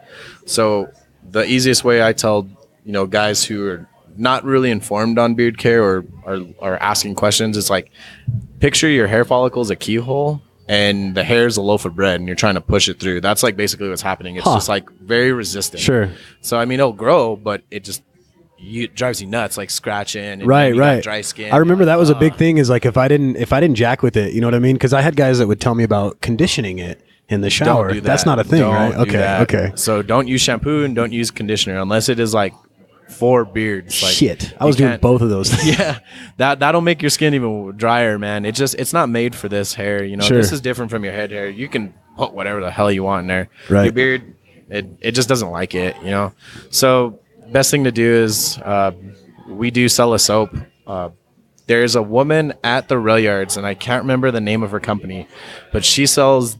So the easiest way I tell guys who are not really informed on beard care or are asking questions is like, picture your hair follicle as a keyhole and the hair is a loaf of bread and you're trying to push it through. That's like basically what's happening. It's just like very resistant. Sure. So I mean it'll grow, but it just drives you nuts, like scratching and right. got dry skin. I remember that was a big thing is like if I didn't jack with it, you know what I mean? Because I had guys that would tell me about conditioning it in the shower. Don't do that. That's not a thing, right? Okay. So don't use shampoo and don't use conditioner unless it is like for beards. Like, shit, I was doing both of those things. Yeah, that'll make your skin even drier, man. It's not made for this hair. This is different from your head hair. You can put whatever the hell you want in there. Right. Your beard, it just doesn't like it. So best thing to do is we do sell a soap. There's a woman at the rail yards, and I can't remember the name of her company, but she sells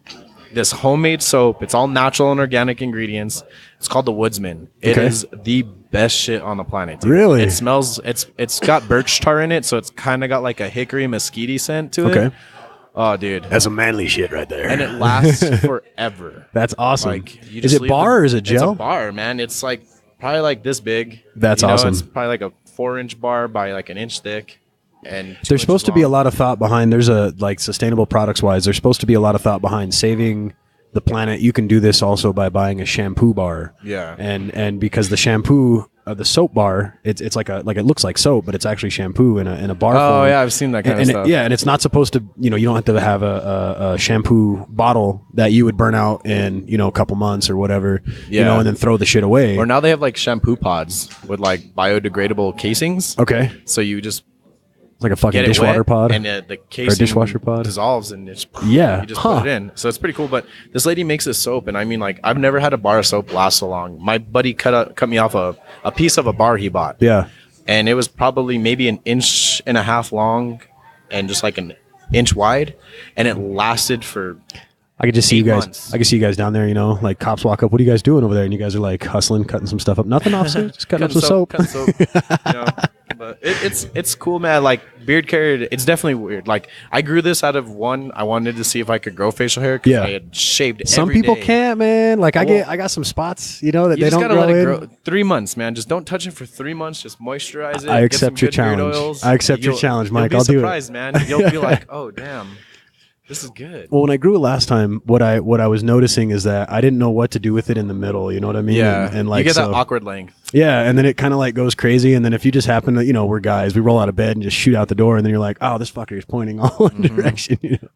this homemade soap. It's all natural and organic ingredients. It's called the Woodsman. It is the best shit on the planet, dude. Really? It smells, it's got birch tar in it, so it's kind of got like a hickory mesquite scent to it. Okay. Oh, dude. That's some manly shit right there. And it lasts forever. That's awesome. Like, is it bar or is it gel? It's a bar, man. It's like probably like this big. That's awesome. It's probably like a 4-inch bar by like an inch thick. And there's supposed to be a lot of thought behind, there's a like sustainable products wise, there's supposed to be a lot of thought behind saving the planet. You can do this also by buying a shampoo bar. Yeah. And because the shampoo, the soap bar, it's like it looks like soap, but it's actually shampoo in a bar form. Oh yeah, I've seen that kind of stuff. And it's not supposed to, you don't have to have a shampoo bottle that you would burn out in, a couple months or whatever, and then throw the shit away. Or now they have like shampoo pods with like biodegradable casings. Okay. So you just like a fucking dishwater pod, and the casing or dishwasher pod dissolves, and it's you just put it in. So it's pretty cool. But this lady makes this soap, and I mean, like, I've never had a bar of soap last so long. My buddy cut me off a piece of a bar he bought. Yeah, and it was probably maybe 1.5 inches long, and just like 1 inch wide, and it lasted for. I could just see you guys. Months. I could see you guys down there. Like cops walk up. What are you guys doing over there? And you guys are like hustling, cutting some stuff up. Nothing, officer. Just cutting up some soap. But it's cool, man. Like beard care, it's definitely weird. Like I grew this out of one. I wanted to see if I could grow facial hair because I had shaved. Some every people day. can't, man. Like I got some spots, that you they just don't gotta grow let it in. grow 3 months, man. Just don't touch it for 3 months. Just moisturize it. I get some accept your good beard challenge. oils. I accept your challenge, Mike. You'll I'll be do it. surprised, man. You'll be like, oh damn. This is good. Well, when I grew it last time, what I was noticing is that I didn't know what to do with it in the middle. You know what I mean? Yeah. And like you get that awkward length. Yeah, and then it kind of like goes crazy, and then if you just happen to, we're guys, we roll out of bed and just shoot out the door, and then you're like, oh, this fucker is pointing all one direction.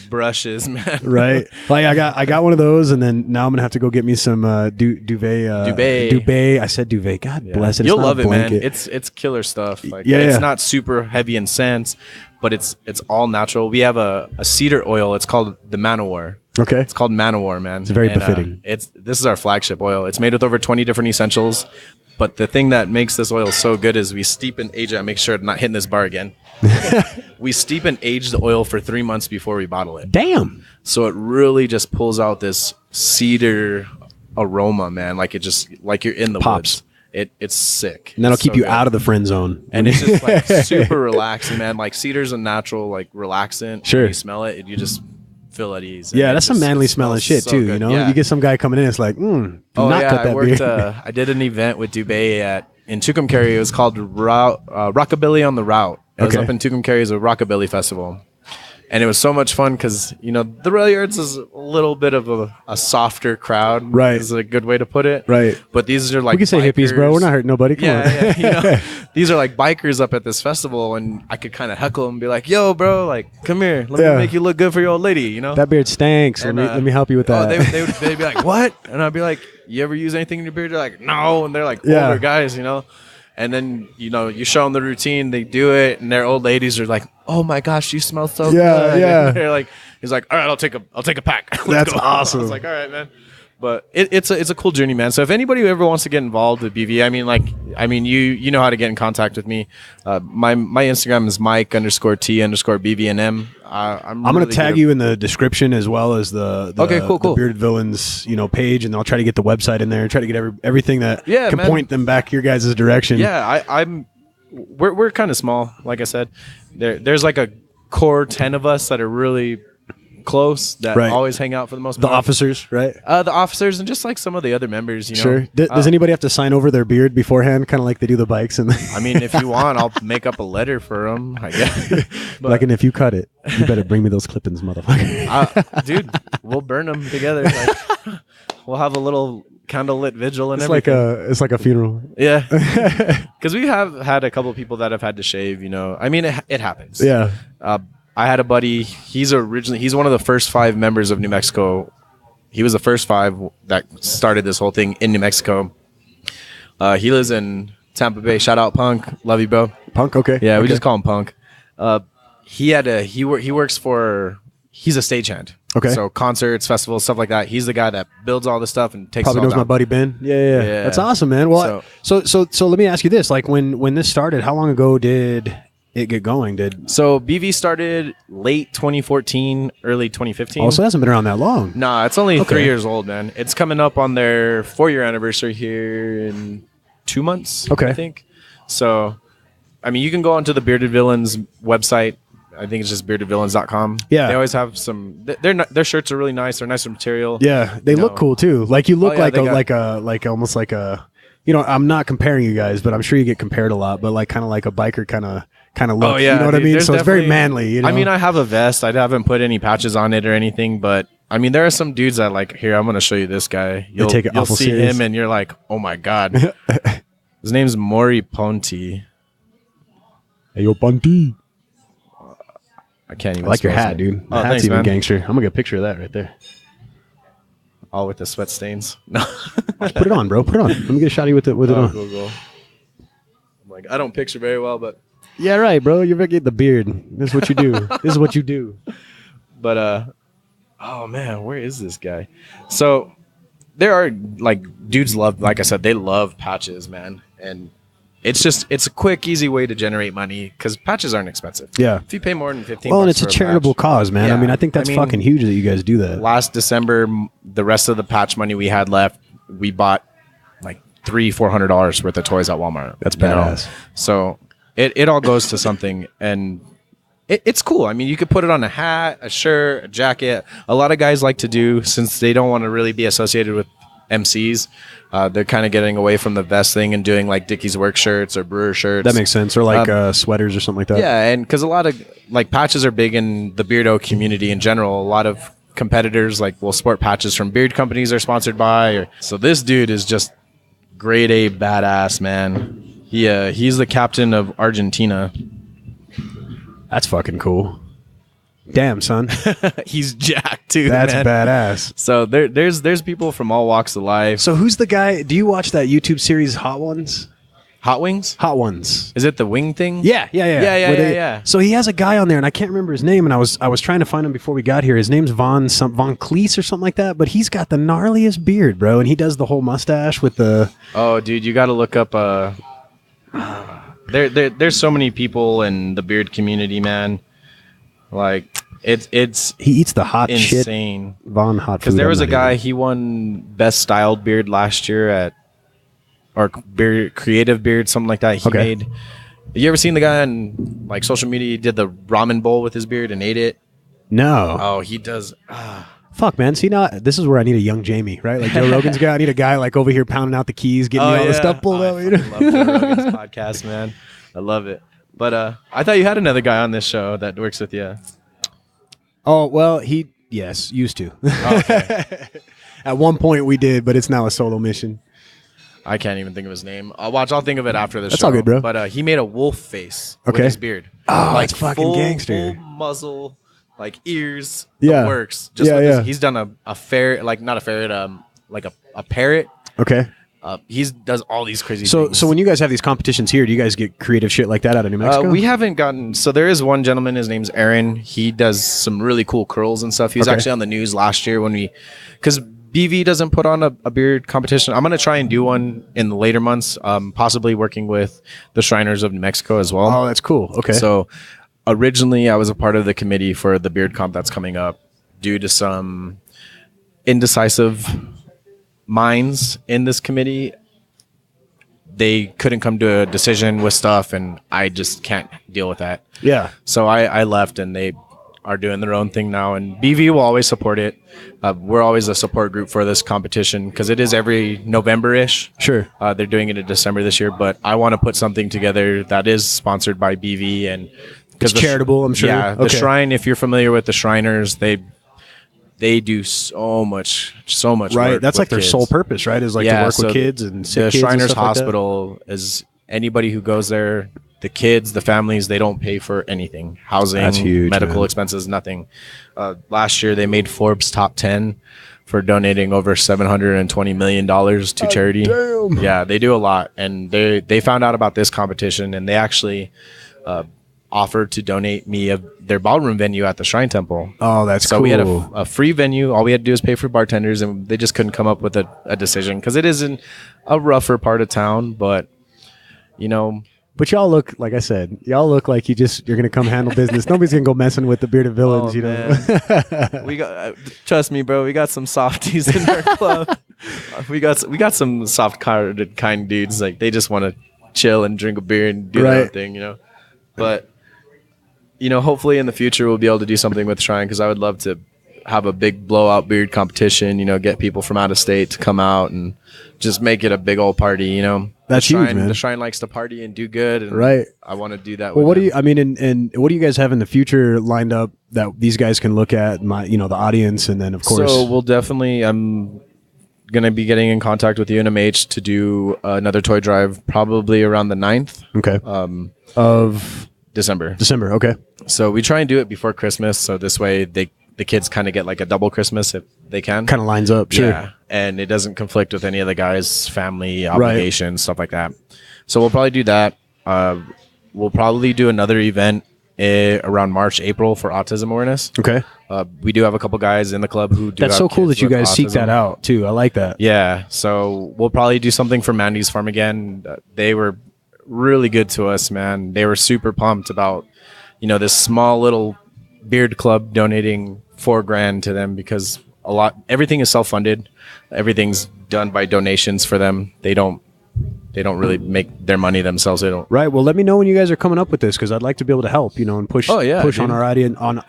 Brushes, man. Right. Like I got one of those, and then now I'm gonna have to go get me some duvet. I said duvet. God bless it. You'll love it, man. It's killer stuff. Like it's not super heavy in scents, but it's all natural. We have a cedar oil. It's called the Manowar. Okay. It's called Manowar, man. It's very befitting. This is our flagship oil. It's made with over 20 different essentials. But the thing that makes this oil so good is we steep and age it. I make sure I'm not hitting this bar again. We steep and age the oil for 3 months before we bottle it. Damn. So it really just pulls out this cedar aroma, man. Like it just like you're in the Pops. woods. It's sick. And that'll It's keep so you good. out of the friend zone. And it's just like super relaxing, man. Like cedar's a natural like relaxant. Sure. When you smell it, you just feel at ease. Yeah, that's some manly smelling shit so too. good. You Yeah. get some guy coming in, it's like, do not cut that I worked. beard. I did an event with Dubé in Tucumcari. It was called Rockabilly on the Route. It was up in Tucumcari. It was a Rockabilly festival, And it was so much fun because, you know, the rail yards is a little bit of a softer crowd. Right. Is a good way to put it. Right. But these are like, we can say hippies, bro. We're not hurting nobody. Come on. Yeah, you know, these are like bikers up at this festival, and I could kind of heckle them and be like, yo, bro, like, come here. Let me make you look good for your old lady, you know? That beard stinks. And, let me help you with that. They'd be like, what? And I'd be like, you ever use anything in your beard? They're like, no. And they're like older guys, you know? And then, you know, you show them the routine, they do it, and their old ladies are like, oh my gosh, you smell so good. Yeah. And they're like, he's like, all right, I'll take a pack. That's awesome. I was like, all right, man. But it's a cool journey, man. So if anybody ever wants to get involved with BV, you know how to get in contact with me. My Instagram is Mike_T_BVNM. I'm gonna tag you in the description as well as the cool. The Bearded Villains, you know, page, and I'll try to get the website in there and try to get everything that can point them back your guys' direction. Yeah, we're kind of small, like I said. There's like a core 10 of us that are really close that always hang out for the most part. The officers, right? The officers and just like some of the other members, you know. Sure. Does anybody have to sign over their beard beforehand, kind of like they do the bikes? And I mean, if you want, I'll make up a letter for them, I guess. But, and if you cut it, you better bring me those clippings, motherfucker. Dude, we'll burn them together. Like, we'll have a little candlelit vigil and everything. It's like a funeral. Yeah. Because we have had a couple of people that have had to shave, you know. I mean, it happens. Yeah. I had a buddy. He's one of the first 5 members of New Mexico. He was the first 5 that started this whole thing in New Mexico. He lives in Tampa Bay. Shout out Punk. Love you, bro. Punk, okay. Yeah, we just call him Punk. He's a stagehand. Okay. So concerts, festivals, stuff like that. He's the guy that builds all this stuff and takes Probably it all knows down. my buddy Ben. Yeah. That's awesome, man. Well, so let me ask you this: like when this started, how long ago did it get going? So BV started late 2014, early 2015. Also, it hasn't been around that long. Nah, it's only 3 years old, man. It's coming up on their 4-year anniversary here in 2 months. Okay. I think. So, I mean, you can go onto the Bearded Villains website. I think it's just beardedvillains.com. Yeah. They always have some. Their shirts are really nice. They're nice material. Yeah, they look cool too. Like you look almost like a. You know, I'm not comparing you guys, but I'm sure you get compared a lot. But like kind of like a biker kind of look. Oh yeah, you know what I mean. So it's very manly. You know? I mean, I have a vest. I haven't put any patches on it or anything, but I mean, there are some dudes that like. Here, I'm going to show you this guy. You'll see serious. him, and you're like, oh my god. His name's Maury Ponti. Hey yo, Ponti. I can't even. I like your hat, dude. The hat's thanks, even man. gangster. I'm gonna get a picture of that right there. All with the sweat stains. No. Put it on, bro. Put it on. Let me get a shot of you with it on. Cool. I'm like, I don't picture very well, but yeah, right, bro. You're getting the beard. This is what you do. This is what you do. But oh man, where is this guy? So there are like dudes like I said, they love patches, man, and it's a quick, easy way to generate money because patches aren't expensive. Yeah. If you pay more than $15. Well, and it's a charitable cause, man. Yeah. I mean, I think that's fucking huge that you guys do that. Last December, the rest of the patch money we had left, we bought like $300-400 worth of toys at Walmart. That's badass. Know? So it all goes to something, and it's cool. I mean, you could put it on a hat, a shirt, a jacket. A lot of guys like to do, since they don't want to really be associated with MCs, they're kind of getting away from the vest thing and doing like Dickies work shirts or brewer shirts. That makes sense. Or like sweaters or something like that. Yeah, and because a lot of like patches are big in the Beardo community in general. A lot of competitors like will sport patches from beard companies they're sponsored by. So this dude is just grade A badass, man. He's the captain of Argentina. That's fucking cool. Damn, son. He's jacked too. That's man. badass. So there's people from all walks of life. So who's the guy? Do you watch that YouTube series Hot Ones? Hot Wings? Hot Ones. Is it the wing thing? Yeah. So he has a guy on there, and I can't remember his name. And I was trying to find him before we got here. His name's Von Cleese or something like that. But he's got the gnarliest beard, bro, and he does the whole mustache with the. Oh, dude, you got to look up. There's so many people in the beard community, man. Like it's he eats the hot insane. Shit. Von Hot. Because there was a guy, he won best styled beard last year or beard, creative beard, something like that. He made. You ever seen the guy on like social media? He did the ramen bowl with his beard and ate it. No. Oh, he does. Fuck, man. See, now this is where I need a young Jamie, right? Like Joe Rogan's guy. I need a guy like over here pounding out the keys, getting me all the stuff pulled out. I love Joe Rogan's podcast, man. I love it. But I thought you had another guy on this show that works with you. Oh, well, yes, used to. Oh, okay. At one point we did, but it's now a solo mission. I can't even think of his name. I'll think of it after the show. That's all good, bro. But he made a wolf face with Okay. his beard. Oh, that's fucking gangster. Full muzzle, like ears. Yeah. The works. Just Yeah, with yeah. He's done a ferret, like not a ferret, like a parrot. Okay. He does all these crazy So things. so when you guys have these competitions here, do you guys get creative shit like that out of New Mexico? We haven't gotten. So there is one gentleman. His name's Aaron. He does some really cool curls and stuff. He was Okay. actually on the news last year because BV doesn't put on a beard competition. I'm gonna try and do one in the later months. Possibly working with the Shriners of New Mexico as well. Oh, that's cool. Okay. So originally, I was a part of the committee for the beard comp that's coming up. Due to some indecisive minds in this committee, they couldn't come to a decision with stuff, and I just can't deal with that. yeah. So I left, and they are doing their own thing now, and BV will always support it. We're always a support group for this competition because it is every November-ish. Sure. They're doing it in December this year, but I want to put something together that is sponsored by BV and It's charitable, I'm sure. Yeah, the Okay. Shrine. If you're familiar with the Shriners, they do so much Right. work That's with like their kids. sole purpose, right? Is like to work with kids and sick the kids and Shriners stuff like that? Hospital is anybody who goes there. The kids, the families, they don't pay for anything. Housing, That's huge, medical man. expenses, nothing. Last year, they made Forbes top 10 for donating over $720 million to charity. damn. Yeah, they do a lot. And they found out about this competition, and they actually offered to donate me their ballroom venue at the Shrine Temple. Oh, that's So cool. we had a free venue. All we had to do was pay for bartenders, and they just couldn't come up with a decision because it is in a rougher part of town. But, But y'all look, like I said, y'all look like you're gonna come handle business. Nobody's gonna go messing with the bearded villains, you know. we got trust me, bro. We got some softies in our club. we got some soft-hearted kind dudes. Like they just want to chill and drink a beer and do their own Right. thing, But hopefully in the future we'll be able to do something with Shrine because I would love to have a big blowout beard competition. Get people from out of state to come out and just make it a big old party. That's the Shrine, huge, man. The Shrine likes to party and do good, and Right. I want to do that. Well, with what do them. you? I mean, and what do you guys have in the future lined up that these guys can look at? The audience, and then of course. So we'll definitely. I'm gonna be getting in contact with UNMH to do another toy drive, probably around the 9th okay. Of December. December. Okay. So we try and do it before Christmas, so this way the kids kind of get like a double Christmas if they can. Kind of lines up. Sure. Yeah, and it doesn't conflict with any of the guys' family obligations, stuff like that. So we'll probably do that. We'll probably do another event around March, April for autism awareness. Okay. We do have a couple guys in the club who do. That's have so cool kids that you with guys seek autism. that out too. I like that. Yeah, so we'll probably do something for Mandy's Farm again. They were really good to us, man. They were super pumped about, this small little beard club donating $4,000 to them because everything is self-funded. Everything's done by donations for them. They don't really make their money themselves. They don't. Right. Well, let me know when you guys are coming up with this because I'd like to be able to help, and push Oh, yeah, push dude. on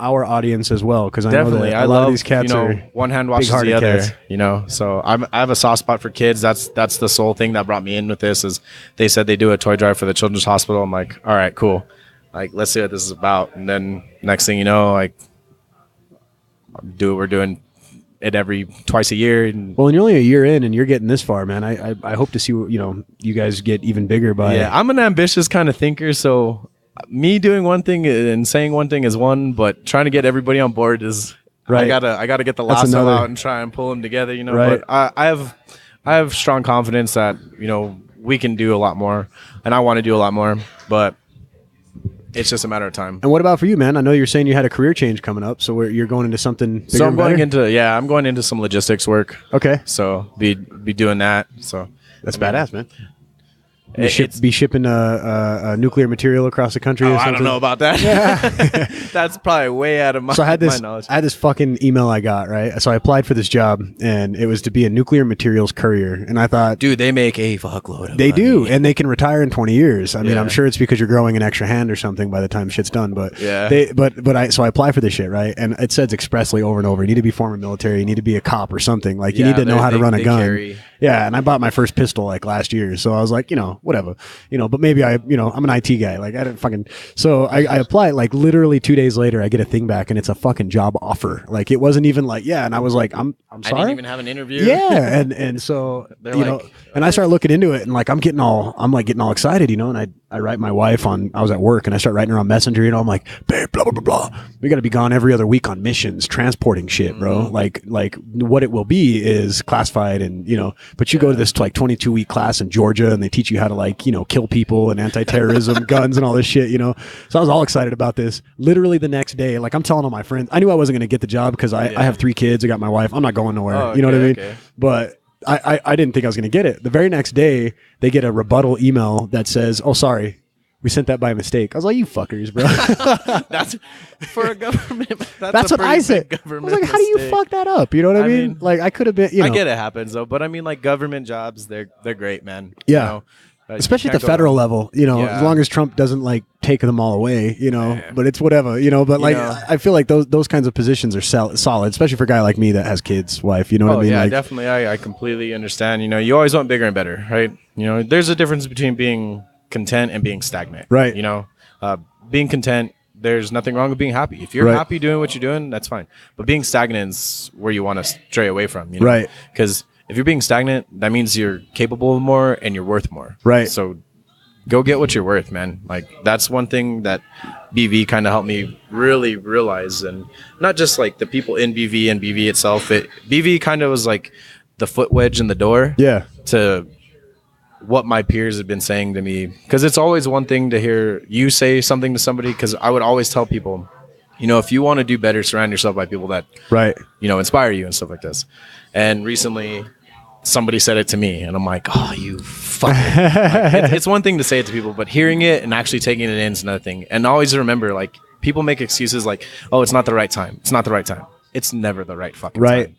our audience as well because I Definitely, know I that a lot love of these cats are one hand washes big-hearted the other. cats. So I have a soft spot for kids. That's the sole thing that brought me in with this. Is they said they do a toy drive for the Children's Hospital. I'm like, all right, cool. Like, let's see what this is about. And then next thing you know, like, we're doing it twice a year. And Well, and you're only a year in, and you're getting this far, man. I hope to see you guys get even bigger by. yeah, I'm an ambitious kind of thinker. So me doing one thing and saying one thing is one, but trying to get everybody on board is Right. I gotta get the That's lasso another- out and try and pull them together. Right. But I have strong confidence that we can do a lot more, and I want to do a lot more, but it's just a matter of time. And what about for you, man? I know you're saying you had a career change coming up, so you're going into something bigger. So I'm going and better? I'm going into some logistics work. Okay, So be doing that. So that's I mean, badass, man. It's Be shipping nuclear material across the country. or I something? don't know about that. That's probably way out of my, So I had my this. knowledge. I had this fucking email I got, right. So I applied for this job, and it was to be a nuclear materials courier. And I thought, Dude, they make a fuckload of they money. do, and they can retire in 20 years. I mean, Yeah. I'm sure it's because you're growing an extra hand or something by the time shit's done. But Yeah. so I apply for this shit, right? And it says expressly over and over, you need to be former military, you need to be a cop or something. Like you Yeah, need to know how to run a they gun. carry- Yeah, and I bought my first pistol like last year, so I was like, whatever, but maybe I'm an IT guy. Like I didn't fucking, so I apply, like literally 2 days later, I get a thing back and it's a fucking job offer. Like it wasn't even like, and I was like, I'm sorry. I didn't even have an interview. Yeah. And so, and I started looking into it and like, I'm getting all excited, and I write my wife I was at work and I start writing her on Messenger, I'm like, babe, blah, blah, blah, blah. We got to be gone every other week on missions, transporting shit, bro. Like what it will be is classified and, but you go to this like 22-week class in Georgia and they teach you how to like, kill people and anti-terrorism, guns and all this shit, So I was all excited about this. Literally the next day, like I'm telling all my friends, I knew I wasn't going to get the job because I have 3 kids. I got my wife. I'm not going nowhere. You know what I mean? Okay. But I didn't think I was going to get it. The very next day, they get a rebuttal email that says, "Oh, sorry, we sent that by mistake." I was like, "You fuckers, bro." That's for a government. That's what I said. I was like, "How do you fuck that up?" You know what I mean? Like I could have been. I get it happens though, but I mean, like government jobs, they're great, man. Yeah. Especially at the federal level, as long as Trump doesn't like take them all away, but it's whatever, but like, I feel like those kinds of positions are solid, especially for a guy like me that has kids, wife, what I mean? Yeah, like, definitely. I completely understand. You always want bigger and better, right? There's a difference between being content and being stagnant, right? Being content, there's nothing wrong with being happy. If you're happy doing what you're doing, that's fine. But being stagnant is where you want to stray away from, right? Because if you're being stagnant, that means you're capable of more and you're worth more. Right. So go get what you're worth, man. Like that's one thing that BV kind of helped me really realize, and not just like the people in BV and BV itself. BV kind of was like the foot wedge in the door. Yeah. To what my peers have been saying to me, because it's always one thing to hear you say something to somebody. Because I would always tell people, if you want to do better, surround yourself by people that inspire you and stuff like this. And recently, somebody said it to me, and I'm like, "Oh, you fucking!" Like, it's one thing to say it to people, but hearing it and actually taking it in is another thing. And always remember, like, people make excuses like, "Oh, it's not the right time. It's not the right time." It's never the right fucking time.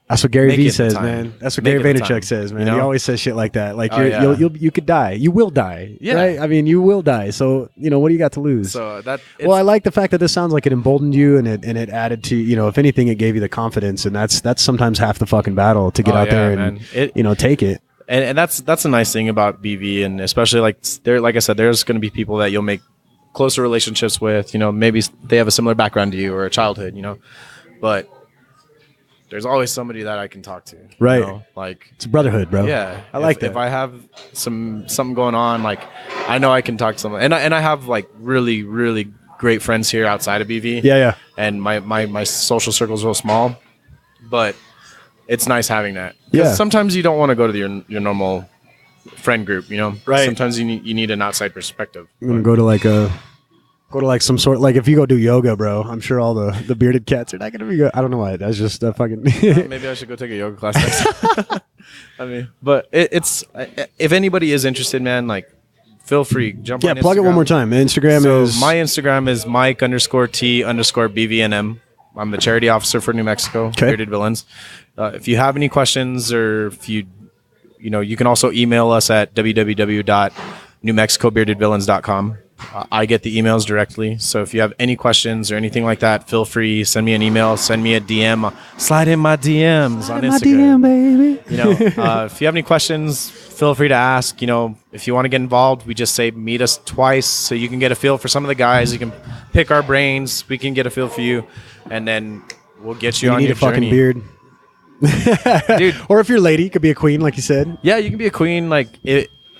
That's what Gary Vee says, man. That's what Gary Vaynerchuk says, man. He always says shit like that. Like you could die. You will die. Yeah. Right? I mean, you will die. So, what do you got to lose? So well, I like the fact that this sounds like it emboldened you and it added to, if anything, it gave you the confidence, and that's sometimes half the fucking battle to get out there and take it. And that's a nice thing about BV, and especially like I said, there's going to be people that you'll make closer relationships with, maybe they have a similar background to you or a childhood, but there's always somebody that I can talk to. Right. Like it's a brotherhood, bro. Yeah. I like that. If I have something going on, like I know I can talk to someone. And I have like really, really great friends here outside of BV. Yeah, yeah. And my social circle is real small. But it's nice having that. Yeah. Sometimes you don't want to go to your normal friend group, Right. Sometimes you need an outside perspective. I'm gonna go to like some sort, like if you go do yoga, bro, I'm sure all the bearded cats are not gonna be good. I don't know why. That's just fucking. Maybe I should go take a yoga class next. I mean, but it's if anybody is interested, man, like feel free jump. Yeah, on plug Instagram. it one more time. Instagram is my Instagram is Mike_T_BVNM. I'm the charity officer for New Mexico Bearded Villains. If you have any questions, or if you can also email us at www.newmexicobeardedvillains.com. I get the emails directly. So if you have any questions or anything like that, feel free, send me an email, send me a DM, slide in my DMs on Instagram. My DM, baby. If you have any questions, feel free to ask. If you want to get involved, we just say meet us twice so you can get a feel for some of the guys. You can pick our brains. We can get a feel for you, and then we'll get you on your journey. You need a fucking beard. Dude. Or if you're a lady, you could be a queen, like you said. Yeah, you can be a queen.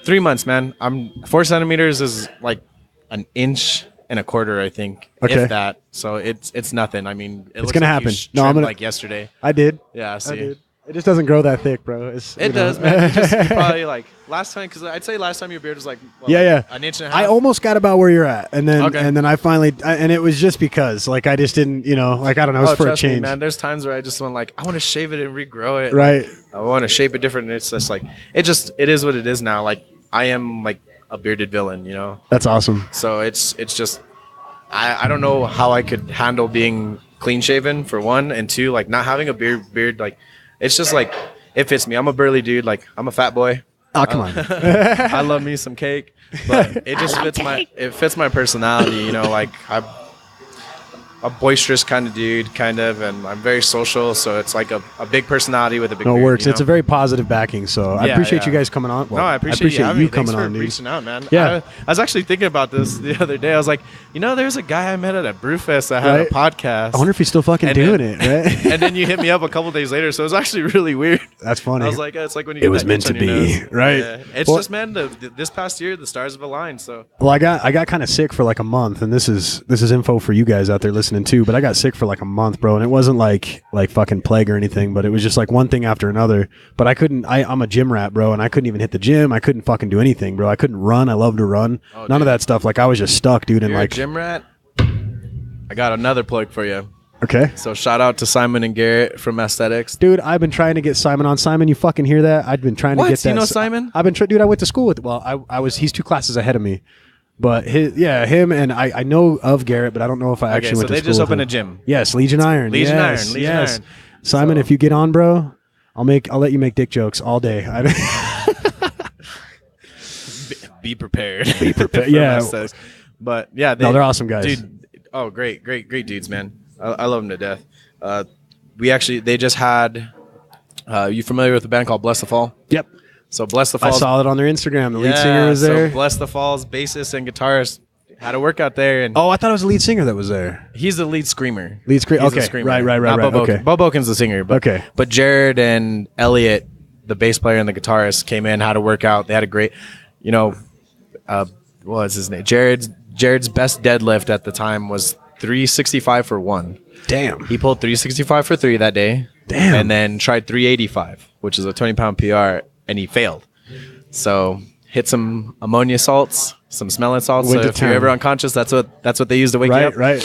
3 months, man. I'm 4 centimeters is like an inch and a quarter, I think, if that. So it's nothing. I mean, it's gonna happen. No, I'm like yesterday. I did. Yeah, see, I did. It just doesn't grow that thick, bro. It does, man. You probably like last time, because I'd say last time your beard was like an inch and a half. I almost got about where you're at, and then I finally, and it was just because I just didn't, I don't know, it was for a change. Me, man. There's times where I just want I want to shave it and regrow it. Right. I want to shape it different. And it's just it is what it is now. Like I am like a bearded villain, That's awesome. So it's just I don't know how I could handle being clean shaven, for one, and two, like not having a beard. Like it's just like it fits me. I'm a burly dude. Like I'm a fat boy. Oh, come on. I love me some cake, but it just fits my personality. Like a boisterous kind of dude, and I'm very social. So it's like a big personality with a big. No, it beard, works. you know? It's a very positive backing. So I appreciate you guys coming on. Well, No, I appreciate you coming Thanks for on, dude. reaching out, man. Yeah. I was actually thinking about this the other day. I was like, there's a guy I met at a Brewfest that had a podcast. I wonder if he's still fucking doing it, right? And then you hit me up a couple days later, so it was actually really weird. That's funny. I was like, it's like when you It was meant to be, right? Yeah. It's just, man, this past year the stars have aligned. So well, I got kind of sick for like a month, and this is info for you guys out there listening too. But I got sick for like a month, bro, and it wasn't like fucking plague or anything, but it was just like one thing after another. But I couldn't. I'm a gym rat, bro, and I couldn't even hit the gym. I couldn't fucking do anything, bro. I couldn't run. I love to run. None of that stuff. Like I was just stuck, dude. And you're like a gym rat. I got another plug for you. Okay. So shout out to Simon and Garrett from Aesthetics. Dude, I've been trying to get Simon on. Simon, you fucking hear that? I've been trying to get that. You know Simon? I've been dude, I went to school with, well, he's 2 classes ahead of me. But him and I know of Garrett, but I don't know if I actually went to school. So they just with opened him. a gym. Yes, Legion Iron. Legion yes, Iron. yes. Iron. Simon, if you get on, bro, I'll let you make dick jokes all day. Be prepared. Be prepared. Yeah. But yeah, they're awesome guys. Dude, great dudes, man. I love them to death. They just had. You familiar with a band called Bless the Fall? Yep. So Bless the I Fall. saw it on their Instagram. The lead singer was there. So Bless the Fall's bassist and guitarist had a workout there, and I thought it was the lead singer that was there. he's the lead screamer. Lead screamer. He's the Okay. screamer. Right. Not Bob Okay. Oaken. Bob Oaken's the singer. But, Okay. But Jared and Elliot, the bass player and the guitarist, came in, had a workout. They had a great, what was his name? Jared's best deadlift at the time was 365 for 1. Damn. He pulled 365 for 3 that day. Damn. And then tried 385, which is a 20-pound PR, and he failed. So hit some ammonia salts, some smelling salts. Went So to if you're town. ever unconscious, that's what they use to wake you up. Right.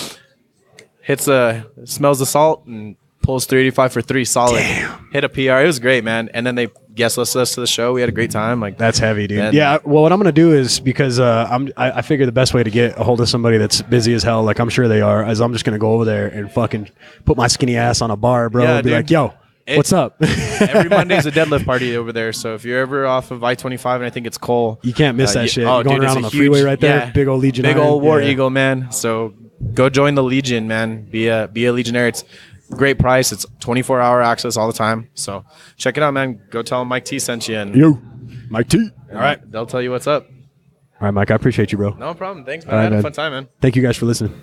Smells the salt and pulls 385 for 3 solid. Damn. Hit a PR. It was great, man. And then they guest listed us to the show. We had a great time. Like That's heavy, dude. And- Yeah. Well, what I'm gonna do is because I figure the best way to get a hold of somebody that's busy as hell, like I'm sure they are, is I'm just gonna go over there and fucking put my skinny ass on a bar, bro, Yeah, and be dude. like, "Yo, what's up?" Every Monday's a deadlift party over there. So if you're ever off of I-25 and I think it's Cole, You can't miss that shit. Oh, You're going dude, it's around a on the huge- freeway right there. yeah, Big old Legion big Iron. old War Yeah. Eagle, man. So go join the Legion, man. Be a Legionnaire. It's great price. It's 24-hour access all the time. So check it out, man. Go tell them Mike T sent you. And Yo, Mike T. all right, they'll tell you what's up. All right, Mike. I appreciate you, bro. No problem. Thanks, man. All right, I had a man. fun time, man. Thank you guys for listening.